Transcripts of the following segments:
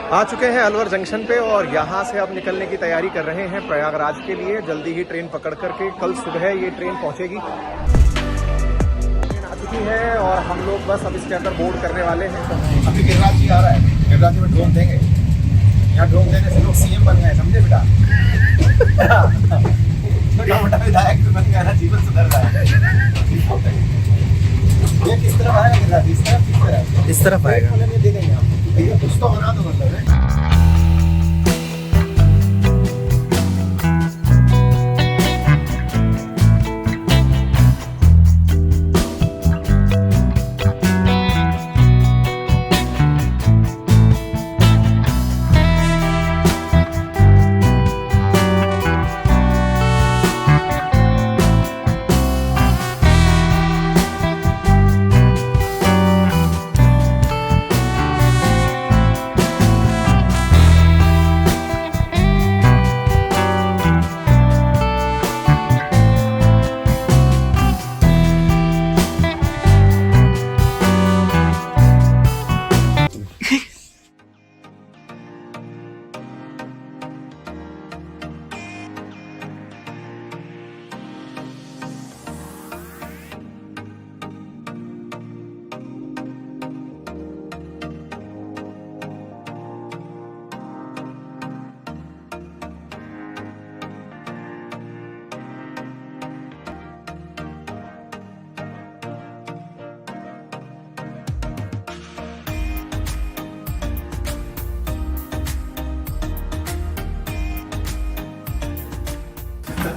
आ चुके हैं अलवर जंक्शन पे और यहाँ से अब निकलने की तैयारी कर रहे हैं प्रयागराज के लिए। जल्दी ही ट्रेन पकड़ करके कल सुबह ये ट्रेन पहुँचेगी। ट्रेन आ चुकी है और हम लोग बस अब इसके अंदर बोर्ड करने वाले हैं। अभी गिरिराज जी आ रहा है, गिरिराज जी में ड्रोन देंगे। यहाँ ड्रोन देने से लोग सीएम बन गए, समझे बेटा? छोटा मोटा विधायक बन गया ना, जीवन सुधर रहा है। ये किस तरफ आएगा गिरिराज? इस तरफ, किस तरफ? इस तरफ आएगा। दे देंगे आप, भैया कुछ तो बना दो मतलब है।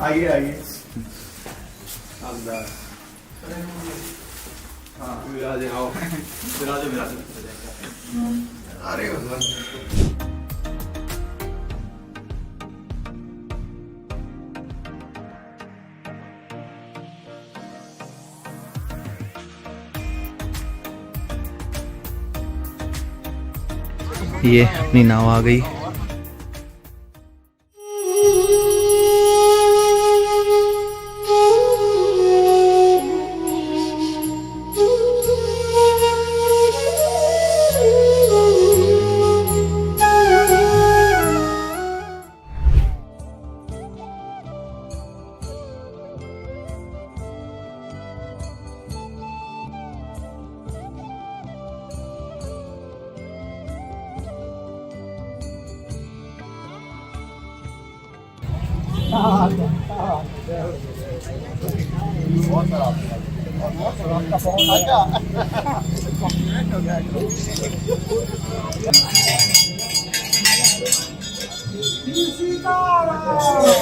आइए आइए। अरे भगवान। ये अपनी नाव आ गई।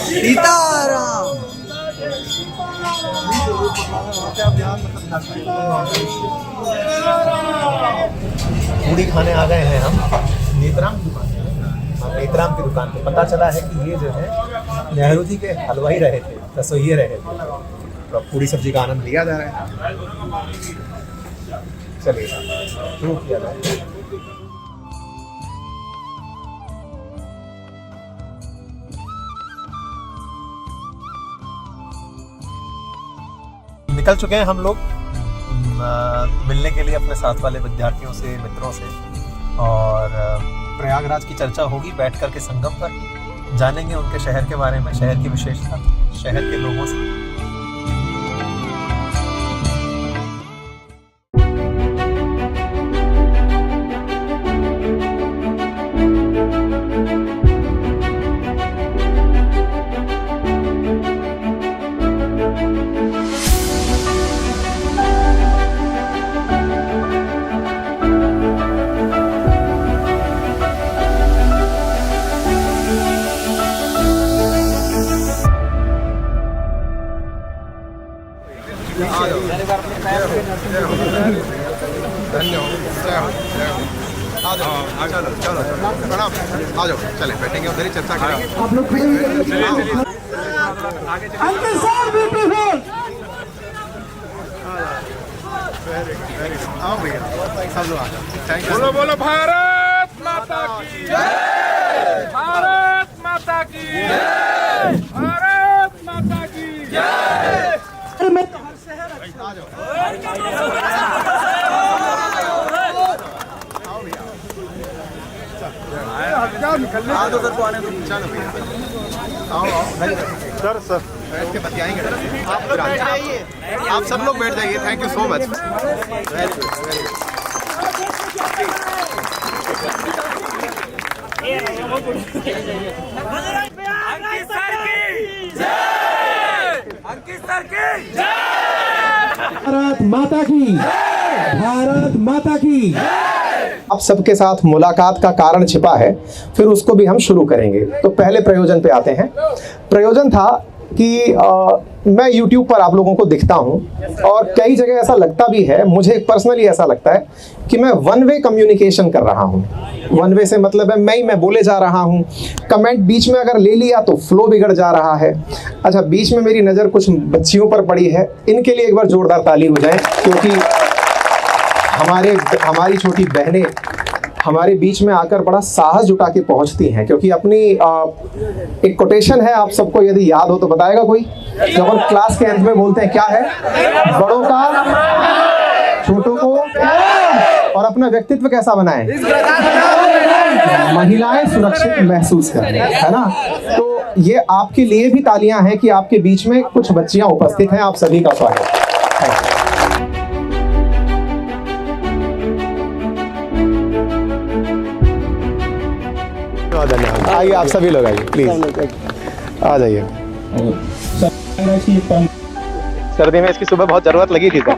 सीताराम। पूड़ी खाने आ गए हैं हम नेत्राम की दुकान पे। नेत्राम की दुकान पे पता चला है कि ये जो है नेहरू जी के हलवाई रहे थे, रसोइये रहे थे। तो पूड़ी सब्जी का आनंद लिया जा रहा है। चलिए शुरू किया जाए। निकल चुके हैं हम लोग मिलने के लिए अपने साथ वाले विद्यार्थियों से, मित्रों से। और प्रयागराज की चर्चा होगी बैठ कर के संगम पर। जानेंगे उनके शहर के बारे में, शहर की विशेषता, शहर के लोगों से। चलो प्रणाम, आ जाओ, चले बैठेंगे, उधर ही चर्चा करेंगे। आप लोग आओ भैया, सब लोग आ जाओ। Thank you. बोलो बोलो भारत माता की जय, भारत माता की जय, भारत माता की जय। आ जाओ। आओ भैया। हाँ तो सर को आने दो। चलो आओ सर सर बैठ के बतियाएंगे। आप लोग बैठ जाइए, आप सब लोग बैठ जाइए। Thank you so much. Very good very good. Bharat माता की, भारत माता की। आप सबके साथ मुलाकात का कारण छिपा है, फिर उसको भी हम शुरू करेंगे। तो पहले प्रयोजन पे आते हैं। प्रयोजन था कि मैं YouTube पर आप लोगों को दिखता हूं और कई जगह ऐसा लगता भी है, मुझे पर्सनली ऐसा लगता है कि मैं वन वे कम्युनिकेशन कर रहा हूं। वन वे से मतलब है मैं बोले जा रहा हूं, कमेंट बीच में अगर ले लिया तो फ्लो बिगड़ जा रहा है। अच्छा, बीच में मेरी नज़र कुछ बच्चियों पर पड़ी है, इनके लिए एक बार जोरदार ताली हो जाए, क्योंकि हमारी छोटी बहनें हमारे बीच में आकर बड़ा साहस जुटा के पहुंचती हैं। क्योंकि अपनी एक कोटेशन है, आप सबको यदि याद हो तो बताएगा कोई, जो अपन क्लास के अंत में बोलते हैं, क्या है? बड़ों का छोटों को और अपना व्यक्तित्व कैसा बनाएं, महिलाएं सुरक्षित महसूस करें, है ना? तो ये आपके लिए भी तालियां हैं कि आपके बीच में कुछ बच्चियां उपस्थित हैं। आप सभी का स्वागत है। धन्यवाद। आइए आप सभी लोग आइए प्लीज, आ जाइए। सर्दी में इसकी सुबह बहुत जरूरत लगी थी सर।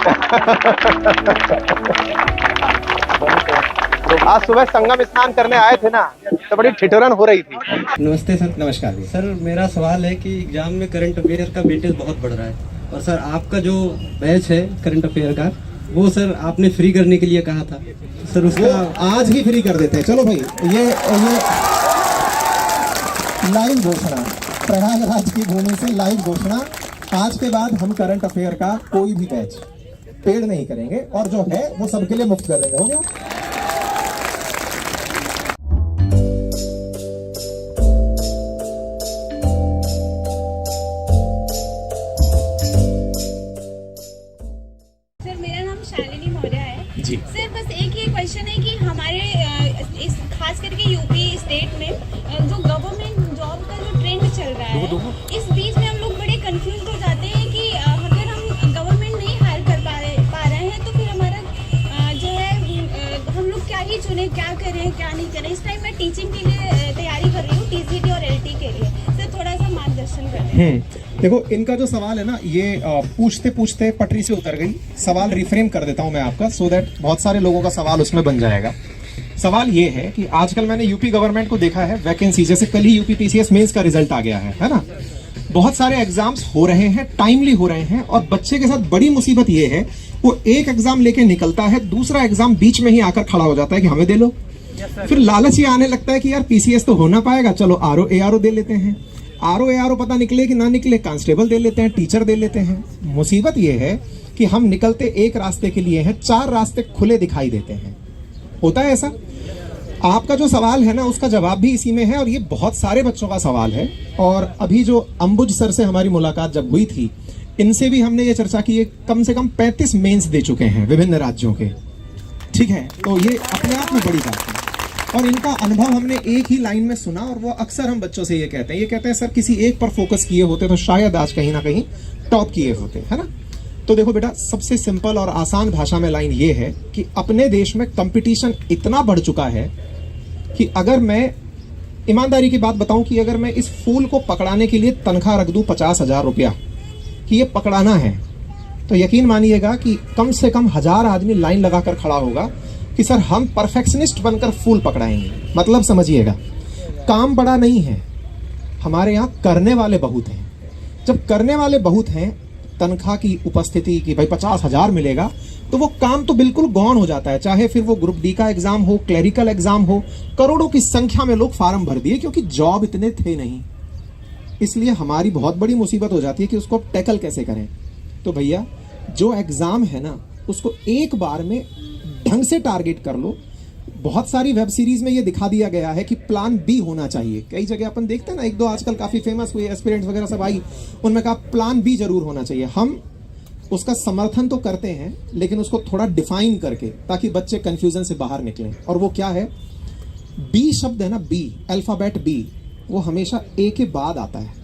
आज सुबह संगम स्नान करने आए थे ना, तो बड़ी ठिठुरन हो रही थी। नमस्ते सर। नमस्कार जी। सर मेरा सवाल है कि एग्जाम में करंट अफेयर का वेटेज बहुत बढ़ रहा है, और सर आपका जो बैच है करंट अफेयर का, वो सर आपने फ्री करने के लिए कहा था सर, उसका आज ही फ्री कर देते हैं। चलो भाई, ये लाइव घोषणा, प्रयागराज की भूमि से लाइव घोषणा, आज के बाद हम करंट अफेयर का कोई भी बैच पेड नहीं करेंगे, और जो है वो सबके लिए मुफ्त कर देंगे। हो गया? सर मेरा नाम शालिनी मौर्य है जी। सर बस एक ही क्वेश्चन है कि हमारे इस खास करके यूपी स्टेट में जो गवर्नमेंट जॉब का जो ट्रेंड चल रहा है, इस बीच में हम लोग बड़े कंफ्यूज हो जाते हैं कि अगर हम गवर्नमेंट नहीं हायर कर पा रहे हैं तो फिर हमारा जो है हम लोग क्या ही चुने, क्या करें क्या नहीं करें। इस टाइम मैं टीचिंग के लिए तैयारी कर रही हूँ, टीजीटी और एलटी के लिए। सर थोड़ा सा मार्गदर्शन करें। देखो, इनका जो सवाल है ना, ये पूछते पूछते पटरी से उतर गई। सवाल रिफ्रेम कर देता हूं मैं आपका, सो दैट बहुत सारे लोगों का सवाल उसमें बन जाएगा। सवाल ये है कि आजकल मैंने यूपी गवर्नमेंट को देखा है, वैकेंसी, जैसे कल ही यूपी पीसीएस मेंस का रिजल्ट आ गया है ना? बहुत सारे एग्जाम्स हो रहे हैं, टाइमली हो रहे हैं, और बच्चे के साथ बड़ी मुसीबत ये है, वो एक एग्जाम लेके निकलता है, दूसरा एग्जाम बीच में ही आकर खड़ा हो जाता है कि हमें दे लो। फिर लालच ये आने लगता है कि यार पीसीएस तो हो ना पाएगा, चलो आरओ एआरओ दे लेते हैं। आरओ एआरओ पता निकले कि ना निकले, कांस्टेबल दे लेते हैं, टीचर दे लेते हैं। मुसीबत ये है कि हम निकलते एक रास्ते के लिए हैं, 4 रास्ते खुले दिखाई देते हैं। होता है ऐसा? आपका जो सवाल है ना, उसका जवाब भी इसी में है, और ये बहुत सारे बच्चों का सवाल है। और अभी जो अंबुज सर से हमारी मुलाकात जब हुई थी, इनसे भी हमने ये चर्चा की, कम से कम 35 मेंस दे चुके हैं विभिन्न राज्यों के। ठीक है, तो ये अपने आप में बड़ी बात है। और इनका अनुभव हमने एक ही लाइन में सुना, और वो अक्सर हम बच्चों से ये कहते हैं सर किसी एक पर फोकस किए होते तो शायद आज कहीं ना कहीं टॉप किए होते, है ना? तो देखो बेटा, सबसे सिंपल और आसान भाषा में लाइन ये है कि अपने देश में कंपटीशन इतना बढ़ चुका है कि अगर मैं ईमानदारी की बात बताऊं कि अगर मैं इस फूल को पकड़ाने के लिए तनख्वाह रख दूं 50,000 रुपया कि ये पकड़ाना है, तो यकीन मानिएगा कि कम से कम 1000 आदमी लाइन लगाकर खड़ा होगा कि सर हम परफेक्शनिस्ट बनकर फूल पकड़ाएंगे। मतलब समझिएगा, काम बड़ा नहीं है, हमारे यहाँ करने वाले बहुत हैं। जब करने वाले बहुत हैं, तनख्वाह की उपस्थिति की भाई 50,000 मिलेगा, तो वो काम तो बिल्कुल गौण हो जाता है। चाहे फिर वो ग्रुप डी का एग्जाम हो, क्लरिकल एग्जाम हो, करोड़ों की संख्या में लोग फार्म भर दिए क्योंकि जॉब इतने थे नहीं। इसलिए हमारी बहुत बड़ी मुसीबत हो जाती है कि उसको अब टैकल कैसे करें। तो भैया, जो एग्जाम है ना, उसको एक बार में ढंग से टारगेट कर लो। बहुत सारी वेब सीरीज में ये दिखा दिया गया है कि प्लान बी होना चाहिए। कई जगह अपन देखते हैं ना, 1-2 आजकल काफी फेमस हुए एस्पिरेंट्स वगैरह सब आई, उनमें कहा प्लान बी जरूर होना चाहिए। हम उसका समर्थन तो करते हैं, लेकिन उसको थोड़ा डिफाइन करके, ताकि बच्चे कंफ्यूजन से बाहर निकलें। और वो क्या है? बी शब्द है ना, बी अल्फाबेट बी, वो हमेशा ए के बाद आता है।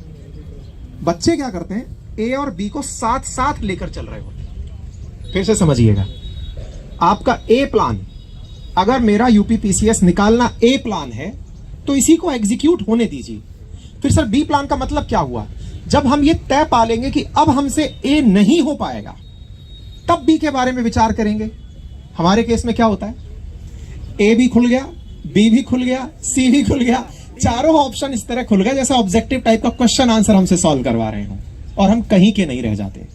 बच्चे क्या करते हैं, ए और बी को साथ साथ लेकर चल रहे होते हैं। फिर से समझिएगा, आपका ए प्लान, अगर मेरा यूपीपीसीएस निकालना ए प्लान है तो इसी को एग्जीक्यूट होने दीजिए। फिर सर बी प्लान का मतलब क्या हुआ? जब हम ये तय पा लेंगे कि अब हमसे ए नहीं हो पाएगा, तब बी के बारे में विचार करेंगे। हमारे केस में क्या होता है, ए भी खुल गया, बी भी खुल गया, सी भी खुल गया, चारों ऑप्शन इस तरह खुल गए जैसे ऑब्जेक्टिव टाइप का क्वेश्चन आंसर हमसे सॉल्व करवा रहे हो, और हम कहीं के नहीं रह जाते।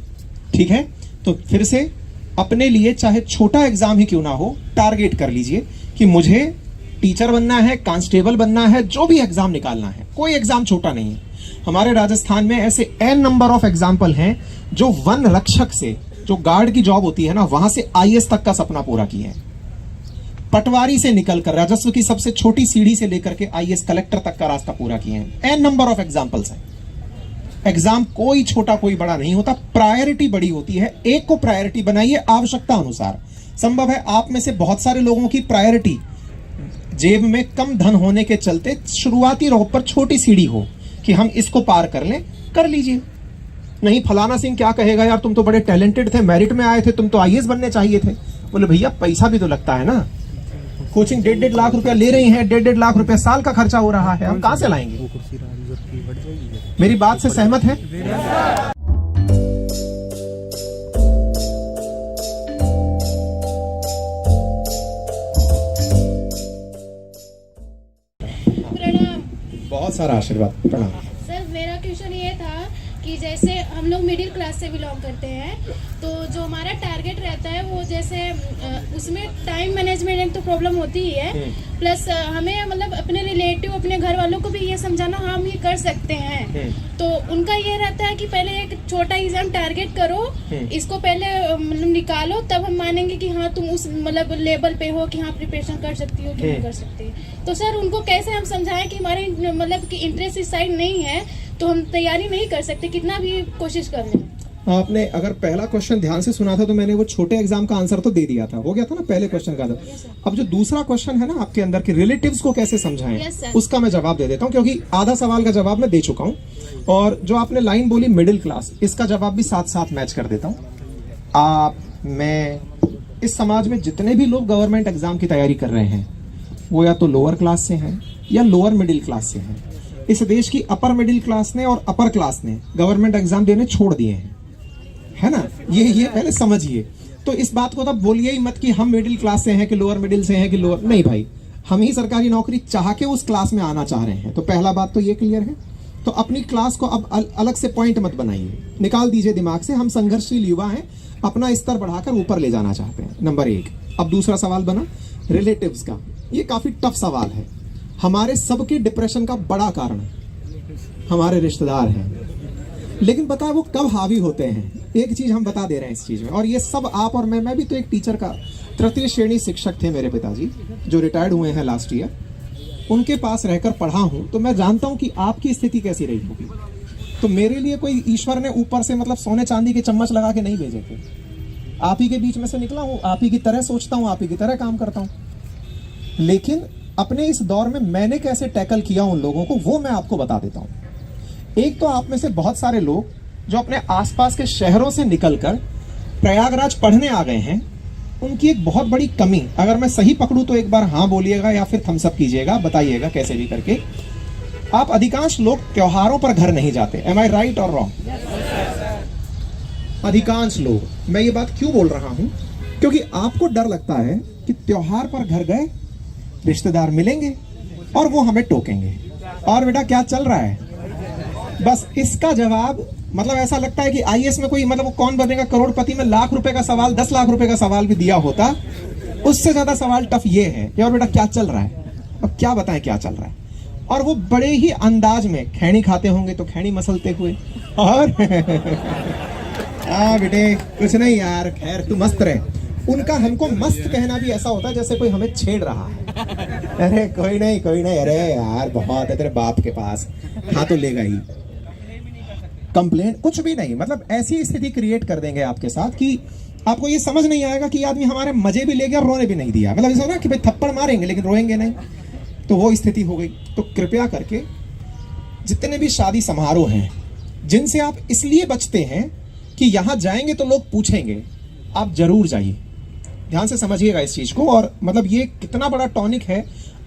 ठीक है, तो फिर से अपने लिए चाहे छोटा एग्जाम ही क्यों ना हो, टारगेट कर लीजिए कि मुझे टीचर बनना है, कांस्टेबल बनना है, जो भी एग्जाम निकालना है। कोई एग्जाम छोटा नहीं है। हमारे राजस्थान में ऐसे एन नंबर ऑफ एग्जाम्पल हैं जो वन रक्षक से, जो गार्ड की जॉब होती है ना, वहां से आईएएस तक का सपना पूरा किए हैं। पटवारी से निकलकर राजस्व की सबसे छोटी सीढ़ी से लेकर के आईएएस कलेक्टर तक का रास्ता पूरा किए हैं। एन नंबर ऑफ एग्जाम्पल्स हैं। एग्जाम कोई छोटा कोई बड़ा नहीं होता, प्रायोरिटी बड़ी होती है। एक को प्रायोरिटी बनाइए आवश्यकता अनुसार। संभव है आप में से बहुत सारे लोगों की प्रायोरिटी जेब में कम धन होने के चलते शुरुआती रोप पर छोटी सीढ़ी हो कि हम इसको पार कर लें, कर लीजिए। नहीं फलाना सिंह क्या कहेगा, यार तुम तो बड़े टैलेंटेड थे, मेरिट में आए थे, तुम तो आईएएस बनने चाहिए थे। बोले भैया पैसा भी तो लगता है ना, कोचिंग 1.5 लाख रुपया ले रही है, 1.5 लाख रुपया साल का खर्चा हो रहा है, हम कहां से लाएंगे? मेरी बात से सहमत है? प्रणाम बहुत सारा आशीर्वाद, प्रणाम। सर। मेरा क्वेश्चन ये था कि जैसे हम लोग मिडिल क्लास से बिलोंग करते हैं, तो जो हमारा टारगेट रहता है वो जैसे उसमें टाइम मैनेजमेंट तो प्रॉब्लम होती ही है, प्लस हमें मतलब अपने रिलेटिव, अपने घर वालों को भी ये समझाना हम ये कर सकते हैं। तो उनका ये रहता है कि पहले एक छोटा एग्जाम टारगेट करो, इसको पहले मतलब निकालो, तब हम मानेंगे कि हाँ तुम उस मतलब लेवल पे हो कि हाँ प्रिपरेशन कर सकती हो कि नहीं कर सकती। तो सर उनको कैसे हम समझाएं कि हमारे मतलब कि इंटरेस्ट इस साइड नहीं है तो हम तैयारी नहीं कर सकते, कितना भी कोशिश कर लें। आपने अगर पहला क्वेश्चन ध्यान से सुना था तो मैंने वो छोटे एग्जाम का आंसर तो दे दिया था, हो गया था ना पहले क्वेश्चन का। अब जो दूसरा क्वेश्चन है ना आपके अंदर के रिलेटिव्स को कैसे समझाएं, उसका मैं जवाब दे देता हूं, क्योंकि आधा सवाल का जवाब मैं दे चुका हूं। और जो आपने लाइन बोली मिडिल क्लास, इसका जवाब भी साथ साथ मैच कर देता हूं। आप, मैं, इस समाज में जितने भी लोग गवर्नमेंट एग्जाम की तैयारी कर रहे हैं वो या तो लोअर क्लास से हैं या लोअर मिडिल क्लास से हैं। इस देश की अपर मिडिल क्लास ने और अपर क्लास ने गवर्नमेंट एग्जाम देने छोड़ दिए हैं, है ना, ये पहले समझिए। तो इस बात को तब बोलिए ही मत कि हम मिडिल क्लास से हैं कि लोअर मिडिल से हैं कि लोअर, नहीं भाई, हम ही सरकारी नौकरी चाह के उस क्लास में आना चाह रहे हैं। तो पहला बात तो ये क्लियर है। तो अपनी क्लास को अब अलग से पॉइंट मत बनाइए, निकाल दीजिए दिमाग से। हम संघर्षशील युवा हैं, अपना स्तर बढ़ाकर ऊपर ले जाना चाहते हैं, नंबर 1। अब दूसरा सवाल बना रिलेटिव्स का। ये काफी टफ सवाल है। हमारे सबके डिप्रेशन का बड़ा कारण हमारे रिश्तेदार हैं, लेकिन पता है वो कब हावी होते हैं? एक चीज हम बता दे रहे हैं इस चीज में, और ये सब आप और मैं भी तो एक टीचर का तृतीय श्रेणी शिक्षक थे मेरे पिताजी, जो रिटायर्ड हुए हैं लास्ट ईयर। उनके पास रहकर पढ़ा हूं, तो मैं जानता हूं कि आपकी स्थिति कैसी रही होगी। तो मेरे लिए कोई ईश्वर ने ऊपर से मतलब सोने चांदी के चम्मच लगा के नहीं भेजे थे। आप ही के बीच में से निकला हूं, आप ही की तरह सोचता हूं, आप ही की तरह काम करता हूं। लेकिन अपने इस दौर में मैंने कैसे टैकल किया उन लोगों को, वो मैं आपको बता देता हूं। एक तो आप में से बहुत सारे लोग जो अपने आसपास के शहरों से निकलकर प्रयागराज पढ़ने आ गए हैं, उनकी एक बहुत बड़ी कमी, अगर मैं सही पकड़ूं तो एक बार हाँ बोलिएगा या फिर थम्स अप कीजिएगा, बताइएगा कैसे भी करके। आप अधिकांश लोग त्योहारों पर घर नहीं जाते। एम आई राइट और रॉन्ग? अधिकांश लोग। मैं ये बात क्यों बोल रहा हूं? क्योंकि आपको डर लगता है कि त्योहार पर घर गए, रिश्तेदार मिलेंगे और वो हमें टोकेंगे, और बेटा क्या चल रहा है। बस इसका जवाब मतलब ऐसा लगता है कि आईएएस में कोई मतलब वो कौन बनेगा करोड़पति में लाख रुपए का सवाल, 10 लाख रुपए का सवाल भी दिया होता, उससे ज्यादा सवाल टफ ये है कि और बेटा क्या चल रहा है, अब क्या बताएं क्या चल रहा है। और वो बड़े ही अंदाज में खैनी खाते होंगे तो खैनी मसलते हुए, और बेटे कुछ नहीं यार, खैर तू मस्त रहे। उनका हमको मस्त कहना भी ऐसा होता है जैसे कोई हमें छेड़ रहा है। अरे कोई नहीं, अरे यार बहुत है तेरे बाप के पास, हाँ तो लेगा ही। कंप्लेंट कुछ भी नहीं, मतलब ऐसी स्थिति क्रिएट कर देंगे आपके साथ कि आपको ये समझ नहीं आएगा कि आदमी हमारे मजे भी ले गया और रोने भी नहीं दिया। मतलब ऐसा ना कि भाई थप्पड़ मारेंगे लेकिन रोएंगे नहीं। तो वो स्थिति हो गई। तो कृपया करके जितने भी शादी समारोह हैं जिनसे आप इसलिए बचते हैं कि यहां जाएंगे तो लोग पूछेंगे, आप जरूर जाइए। ध्यान से समझिएगा इस चीज को। और मतलब ये कितना बड़ा टॉनिक है।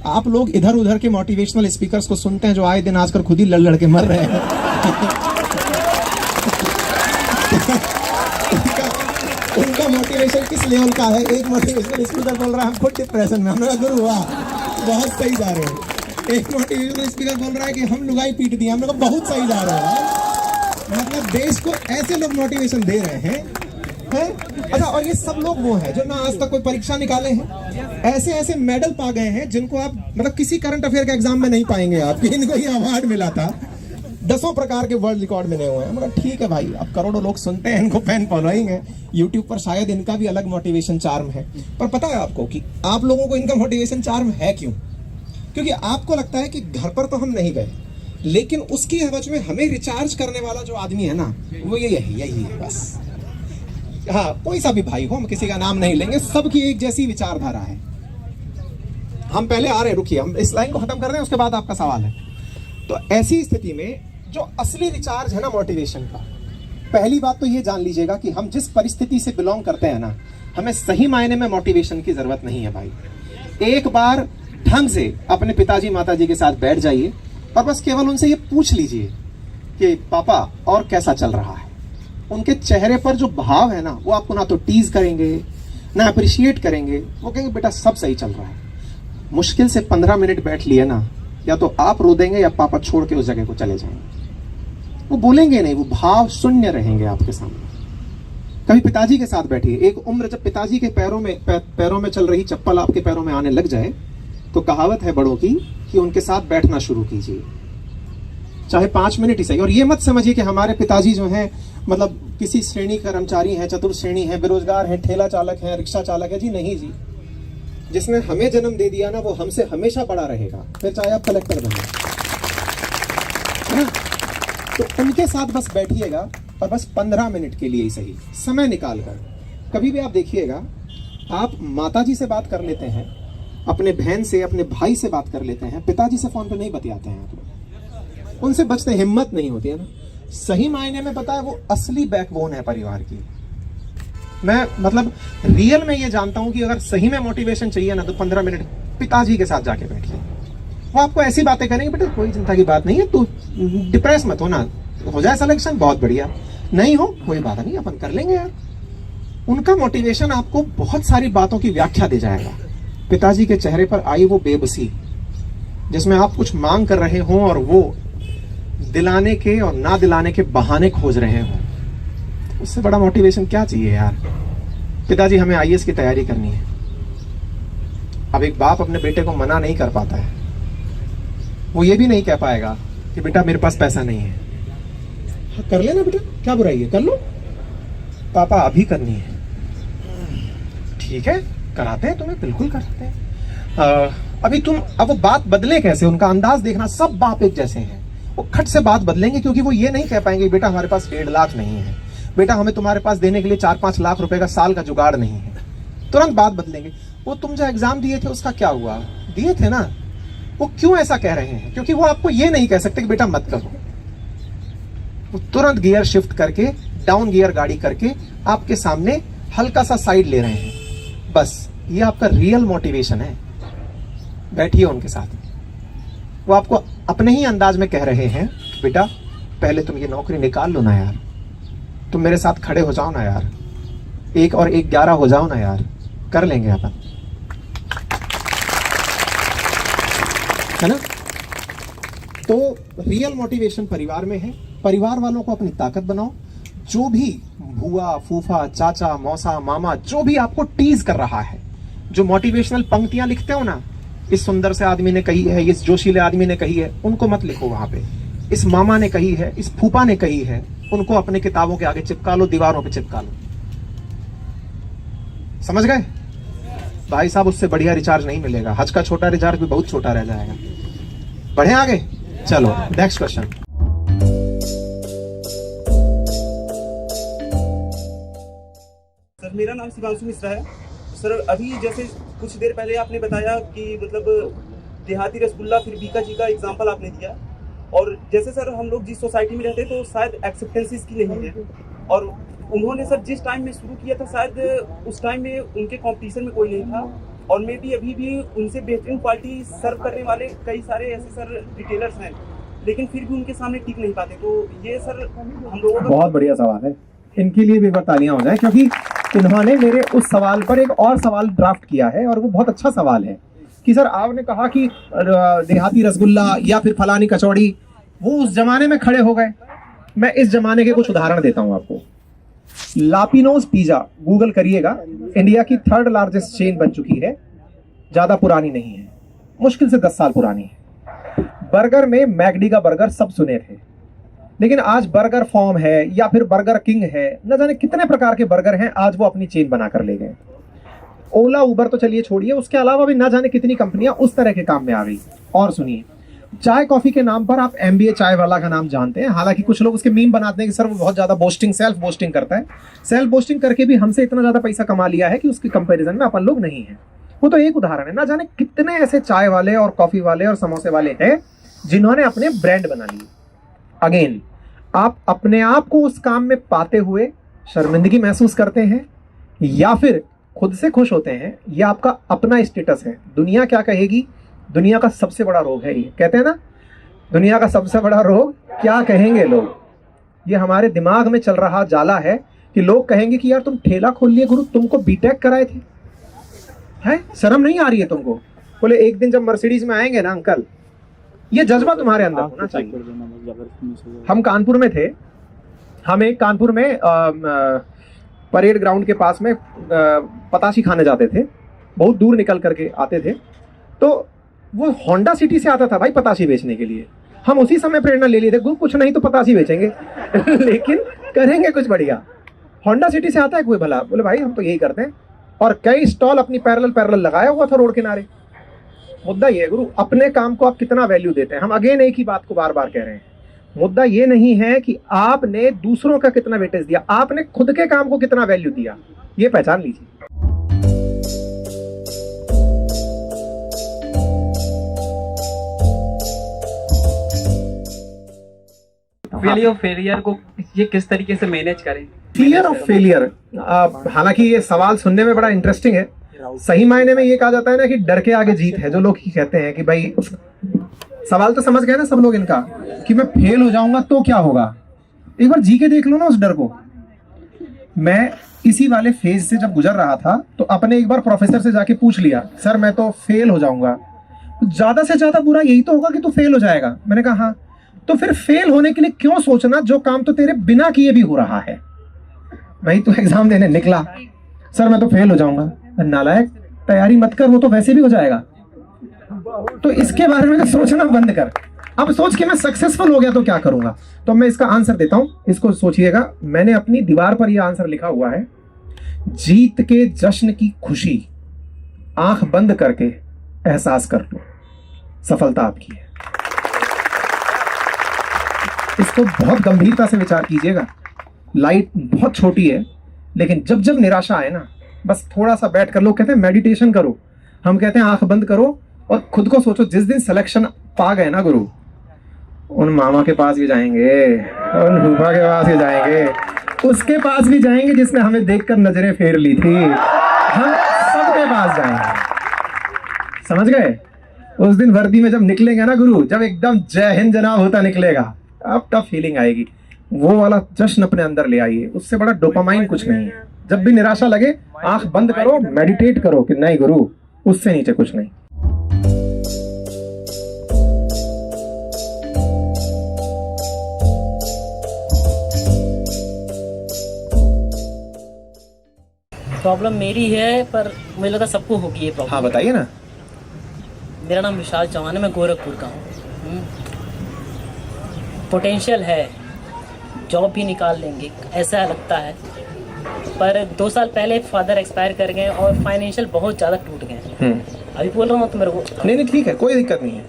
आप लोग इधर उधर के मोटिवेशनल स्पीकर्स को सुनते हैं जो आए दिन आजकल खुद ही लड़ लड़ के मर रहे हैं। उनका मोटिवेशन किस लेवल का है। एक मोटिवेशनल स्पीकर बोल रहा है हम खुद डिप्रेशन में। हमने कहा गुरु वाह बहुत सही जा रहे हो। एक मोटिवेशनल स्पीकर बोल रहा है कि हम लुगाई पीट दी। हमने कहा बहुत सही जा रहे हो। मतलब देश को ऐसे लोग मोटिवेशन दे रहे हैं। अच्छा, और ये सब लोग वो हैं जो ना आज तक कोई परीक्षा निकाले हैं, ऐसे ऐसे मेडल पा गए हैं जिनको आप मतलब किसी करंट अफेयर के एग्जाम में नहीं पाएंगे आप कि इनको ये अवार्ड मिला था। 10 प्रकार के वर्ल्ड रिकॉर्ड मिले हुए हैं। मतलब ठीक है भाई, अब करोड़ों लोग सुनते हैं, इनको फैन फॉलोइंग है यूट्यूब पर, शायद इनका भी अलग मोटिवेशन चार्म है। पर पता है आपको कि आप लोगों को इनका मोटिवेशन चार्म है क्यों? क्योंकि आपको लगता है कि घर पर तो हम नहीं गए, लेकिन उसकी एवज में हमें रिचार्ज करने वाला जो आदमी है ना, वो यही है बस। हाँ, कोई सा भी भाई हो, हम किसी का नाम नहीं लेंगे, सबकी एक जैसी विचारधारा है। हम पहले आ रहे हैं, रुकिए, हम इस लाइन को खत्म कर रहे हैं, उसके बाद आपका सवाल है। तो ऐसी स्थिति में जो असली रिचार्ज है ना मोटिवेशन का, पहली बात तो ये जान लीजिएगा कि हम जिस परिस्थिति से बिलोंग करते हैं ना, हमें सही मायने में मोटिवेशन की जरूरत नहीं है भाई। एक बार ढंग से अपने पिताजी माताजी के साथ बैठ जाइए और बस केवल उनसे ये पूछ लीजिए कि पापा और कैसा चल रहा है। उनके चेहरे पर जो भाव है ना, वो आपको ना तो टीज करेंगे ना अप्रिशिएट करेंगे, वो कहेंगे बेटा सब सही चल रहा है। मुश्किल से 15 मिनट बैठ लिए ना, या तो आप रो देंगे या पापा छोड़ के उस जगह को चले जाएंगे। वो बोलेंगे नहीं, वो भाव शून्य रहेंगे आपके सामने। कभी पिताजी के साथ बैठिए, एक उम्र जब पिताजी के पैरों में चल रही चप्पल आपके पैरों में आने लग जाए, तो कहावत है बड़ों की कि उनके साथ बैठना शुरू कीजिए, चाहे 5 मिनट ही सही। और ये मत समझिए कि हमारे पिताजी जो हैं मतलब किसी श्रेणी कर्मचारी हैं, चतुर्थ श्रेणी है, बेरोजगार हैं, ठेला चालक हैं, रिक्शा चालक है। जी नहीं जी, जिसने हमें जन्म दे दिया ना, वो हमसे हमेशा बड़ा रहेगा, फिर चाहे आप कलेक्टर बने, है ना। तो उनके साथ बस बैठिएगा और बस 15 मिनट के लिए ही सही समय निकाल कर। कभी भी आप देखिएगा, आप माताजी से बात कर लेते हैं, अपने बहन से, अपने भाई से बात कर लेते हैं, पिताजी से फोन पे नहीं बतियाते हैं आप लोग, उनसे बचते, हिम्मत नहीं होती है ना। सही मायने में पता है, वो असली बैकबोन है परिवार की। मैं मतलब रियल में ये जानता हूं कि अगर सही में मोटिवेशन चाहिए ना, तो 15 मिनट पिताजी के साथ जाके बैठिए। वो आपको ऐसी बातें करेंगे, बेटा कोई चिंता की बात नहीं है, तू डिप्रेस मत हो ना, हो जाए सिलेक्शन बहुत बढ़िया, नहीं हो कोई बात नहीं, अपन कर लेंगे यार। उनका मोटिवेशन आपको बहुत सारी बातों की व्याख्या दे जाएगा। पिताजी के चेहरे पर आई वो बेबसी, जिसमें आप कुछ मांग कर रहे हो और वो दिलाने के और ना दिलाने के बहाने खोज रहे हो, उससे बड़ा मोटिवेशन क्या चाहिए यार। पिताजी हमें आईएएस की तैयारी करनी है। अब एक बाप अपने बेटे को मना नहीं कर पाता है, वो ये भी नहीं कह पाएगा कि बेटा मेरे पास पैसा नहीं है। हाँ, कर लेना बेटा, क्या बुराई है, कर लो। पापा अभी करनी है, ठीक है कराते हैं तुम्हें, बिल्कुल कराते हैं। अभी तुम, अब वो बात बदले कैसे, उनका अंदाज देखना, सब बाप एक जैसे हैं। वो खट से बात बदलेंगे, क्योंकि वो ये नहीं कह पाएंगे बेटा हमारे पास 1.5 लाख नहीं है, बेटा हमें तुम्हारे पास देने के लिए 4-5 लाख रुपए का साल का जुगाड़ नहीं है। तुरंत बात बदलेंगे। वो तुम जो एग्जाम दिए थे उसका क्या हुआ, दिए थे ना। वो क्यों ऐसा कह रहे हैं, क्योंकि वो आपको ये नहीं कह सकते कि बेटा मत करो। वो तुरंत गियर शिफ्ट करके, डाउन गियर गाड़ी करके आपके सामने हल्का सा साइड ले रहे हैं। बस ये आपका रियल मोटिवेशन है। बैठिए उनके साथ, वो आपको अपने ही अंदाज में कह रहे हैं, बेटा पहले तुम ये नौकरी निकाल लो ना यार, तुम मेरे साथ खड़े हो जाओ ना यार, 1 और 1 11 हो जाओ ना यार, कर लेंगे अपन, है ना। तो रियल मोटिवेशन परिवार में है। परिवार वालों को अपनी ताकत बनाओ। जो भी बुआ, फूफा, चाचा, मौसा, मामा जो भी आपको टीज कर रहा है, जो मोटिवेशनल पंक्तियां लिखते हो ना, इस सुंदर से आदमी ने कही है, इस जोशीले आदमी ने कही है, उनको मत लिखो वहां पे। इस मामा ने कही है, इस फूफा ने कही है, उनको अपने किताबों के आगे चिपका लो, दीवारों पे चिपका लो। समझ गए भाई साहब, उससे बढ़िया रिचार्ज नहीं मिलेगा। हज का छोटा रिचार्ज भी बहुत छोटा रह जाएगा। बढ़े आगे, चलो नेक्स्ट क्वेश्चन। सर मेरा नाम शिवांशु मिश्रा है। सर अभी जैसे कुछ देर पहले आपने बताया कि मतलब देहाती रसगुल्ला, फिर बीका जी का एग्जाम्पल आपने दिया। और जैसे सर हम लोग जिस सोसाइटी में रहते हैं तो शायद एक्सेप्टेंस इसकी नहीं है, और उन्होंने सर जिस टाइम में शुरू किया था शायद उस टाइम में उनके कंपटीशन में कोई नहीं था, और मे भी अभी भी उनसे बेहतरीन क्वालिटी सर्व करने वाले कई सारे ऐसे सर रिटेलर्स हैं, लेकिन फिर भी उनके सामने टिक नहीं पाते। तो ये सर हम लोगों का बहुत बढ़िया सवाल है, इनके लिए भी एक बार तालियां हो जाए, क्योंकि इन्होंने मेरे उस सवाल पर एक और सवाल ड्राफ्ट किया है और वो बहुत अच्छा सवाल है कि सर आपने कहा कि देहाती रसगुल्ला या फिर फलानी कचौड़ी, वो उस जमाने में खड़े हो गए। मैं इस जमाने के कुछ उदाहरण देता हूं आपको। लापिनोज पिज्जा गूगल करिएगा, इंडिया की 3rd लार्जेस्ट चेन बन चुकी है, ज्यादा पुरानी नहीं है, मुश्किल से 10 साल पुरानी है। बर्गर में मैकडी का बर्गर सब सुने थे, लेकिन आज बर्गर फॉर्म है या फिर बर्गर किंग है, न जाने कितने प्रकार के बर्गर हैं, आज वो अपनी चेन बनाकर ले गए। ओला उबर तो चलिए छोड़िए, उसके अलावा भी ना जाने कितनी कंपनियां उस तरह के काम में आ गई। और सुनिए, चाय कॉफी के नाम पर आप MBA चाय वाला का नाम जानते हैं, हालांकि कुछ लोग उसके मीम बनाते हैं कि सर वो बहुत ज्यादा बोस्टिंग, सेल्फ बोस्टिंग करता है। सेल्फ बोस्टिंग करके भी हमसे इतना ज्यादा पैसा कमा लिया है कि उसके कंपैरिजन में अपन लोग नहीं है। वो तो एक उदाहरण है, ना जाने कितने ऐसे चाय वाले और कॉफी वाले और समोसे वाले हैं जिन्होंने अपने ब्रांड बना लिए। अगेन, आप अपने आप को उस काम में पाते हुए शर्मिंदगी महसूस करते हैं या फिर खुद से खुश होते हैं, यह आपका अपना स्टेटस है। दुनिया क्या कहेगी, दुनिया का सबसे बड़ा रोग है ये, कहते हैं ना दुनिया का सबसे बड़ा रोग, क्या कहेंगे लोग। ये हमारे दिमाग में चल रहा जाला है कि लोग कहेंगे कि यार तुम ठेला खोल लिए गुरु, तुमको बीटेक कराए थे, है शर्म नहीं आ रही है तुमको। बोले एक दिन जब मर्सिडीज में आएंगे ना अंकल, ये जज्बा तुम्हारे अंदर होना चाहिए। हम कानपुर में थे, हम एक कानपुर में परेड ग्राउंड के पास में पताशी खाने जाते थे, बहुत दूर निकल करके आते थे, तो वो होंडा सिटी से आता था भाई पताशी बेचने के लिए। हम उसी समय प्रेरणा ले लिए थे, कुछ नहीं तो पताशी बेचेंगे लेकिन करेंगे कुछ बढ़िया। होंडा सिटी से आता है कोई भला, बोले भाई हम तो यही करते हैं, और कई स्टॉल अपनी पैरेलल लगाया हुआ था रोड किनारे। मुद्दा ये है गुरु, अपने काम को आप कितना वैल्यू देते हैं। हम अगेन एक ही बात को बार बार कह रहे हैं, मुद्दा ये नहीं है कि आपने दूसरों का कितना वेटेज दिया, आपने खुद के काम को कितना वैल्यू दिया, ये पहचान लीजिए। फेलियर ऑफ फेलियर को ये किस तरीके से मैनेज करें? फियर ऑफ फेलियर, हालांकि ये सवाल सुनने में बड़ा इंटरेस्टिंग है। सही मायने में ये कहा जाता है ना कि डर के आगे जीत है। जो लोग कहते हैं कि भाई, सवाल तो समझ गए ना सब लोग इनका, कि मैं फेल हो जाऊंगा तो क्या होगा। एक बार जी के देख लो ना उस डर को। मैं इसी वाले फेज से जब गुजर रहा था तो अपने एक बार प्रोफेसर से जाके पूछ लिया, सर मैं तो फेल हो जाऊंगा, ज्यादा से ज्यादा बुरा यही तो होगा कि तू फेल हो जाएगा। मैंने कहा हाँ, तो फिर फेल होने के लिए क्यों सोचना, जो काम तो तेरे बिना किए भी हो रहा है। भाई तू एग्जाम देने निकला, सर मैं तो फेल हो जाऊंगा, नालायक तैयारी मत कर, वो तो वैसे भी हो जाएगा। तो इसके बारे में सोचना बंद कर। अब सोच के मैं सक्सेसफुल हो गया तो क्या करूंगा। तो मैं इसका आंसर देता हूं, इसको सोचिएगा। मैंने अपनी दीवार पर यह आंसर लिखा हुआ है, जीत के जश्न की खुशी आंख बंद करके एहसास कर लो, सफलता आपकी है। इसको बहुत गंभीरता से विचार कीजिएगा। लाइट बहुत छोटी है, लेकिन जब जब निराशा आए ना, बस थोड़ा सा बैठ कर, लोग कहते हैं मेडिटेशन करो, हम कहते हैं आंख बंद करो और खुद को सोचो, जिस दिन सिलेक्शन पा गए ना गुरु, उन मामा के पास भी जाएंगे, उन फूफा के पास भी जाएंगे, उसके पास भी जाएंगे जिसने हमें देखकर नजरें फेर ली थी, हम सबके पास जाएंगे। समझ गए? उस दिन वर्दी में जब निकलेंगे ना गुरु, जब एकदम जय हिंद जनाब होता निकलेगा, अब टफ फीलिंग आएगी। वो वाला जश्न अपने अंदर ले आइए, उससे बड़ा डोपामाइन कुछ नहीं है। जब भी निराशा लगे, आंख बंद करो, मेडिटेट करो कि नहीं गुरु, उससे नीचे कुछ नहीं। प्रॉब्लम मेरी है, पर मुझे लगा सबको होगी ये प्रॉब्लम। हाँ बताइए ना। मेरा नाम विशाल चौहान है, मैं गोरखपुर का हूँ। पोटेंशियल है, जॉब भी निकाल लेंगे ऐसा लगता है, पर 2 साल पहले फादर एक्सपायर कर गए और फाइनेंशियल बहुत ज़्यादा टूट गए। अभी बोल रहा हूँ तो मेरे को नहीं ठीक है, कोई दिक्कत नहीं है।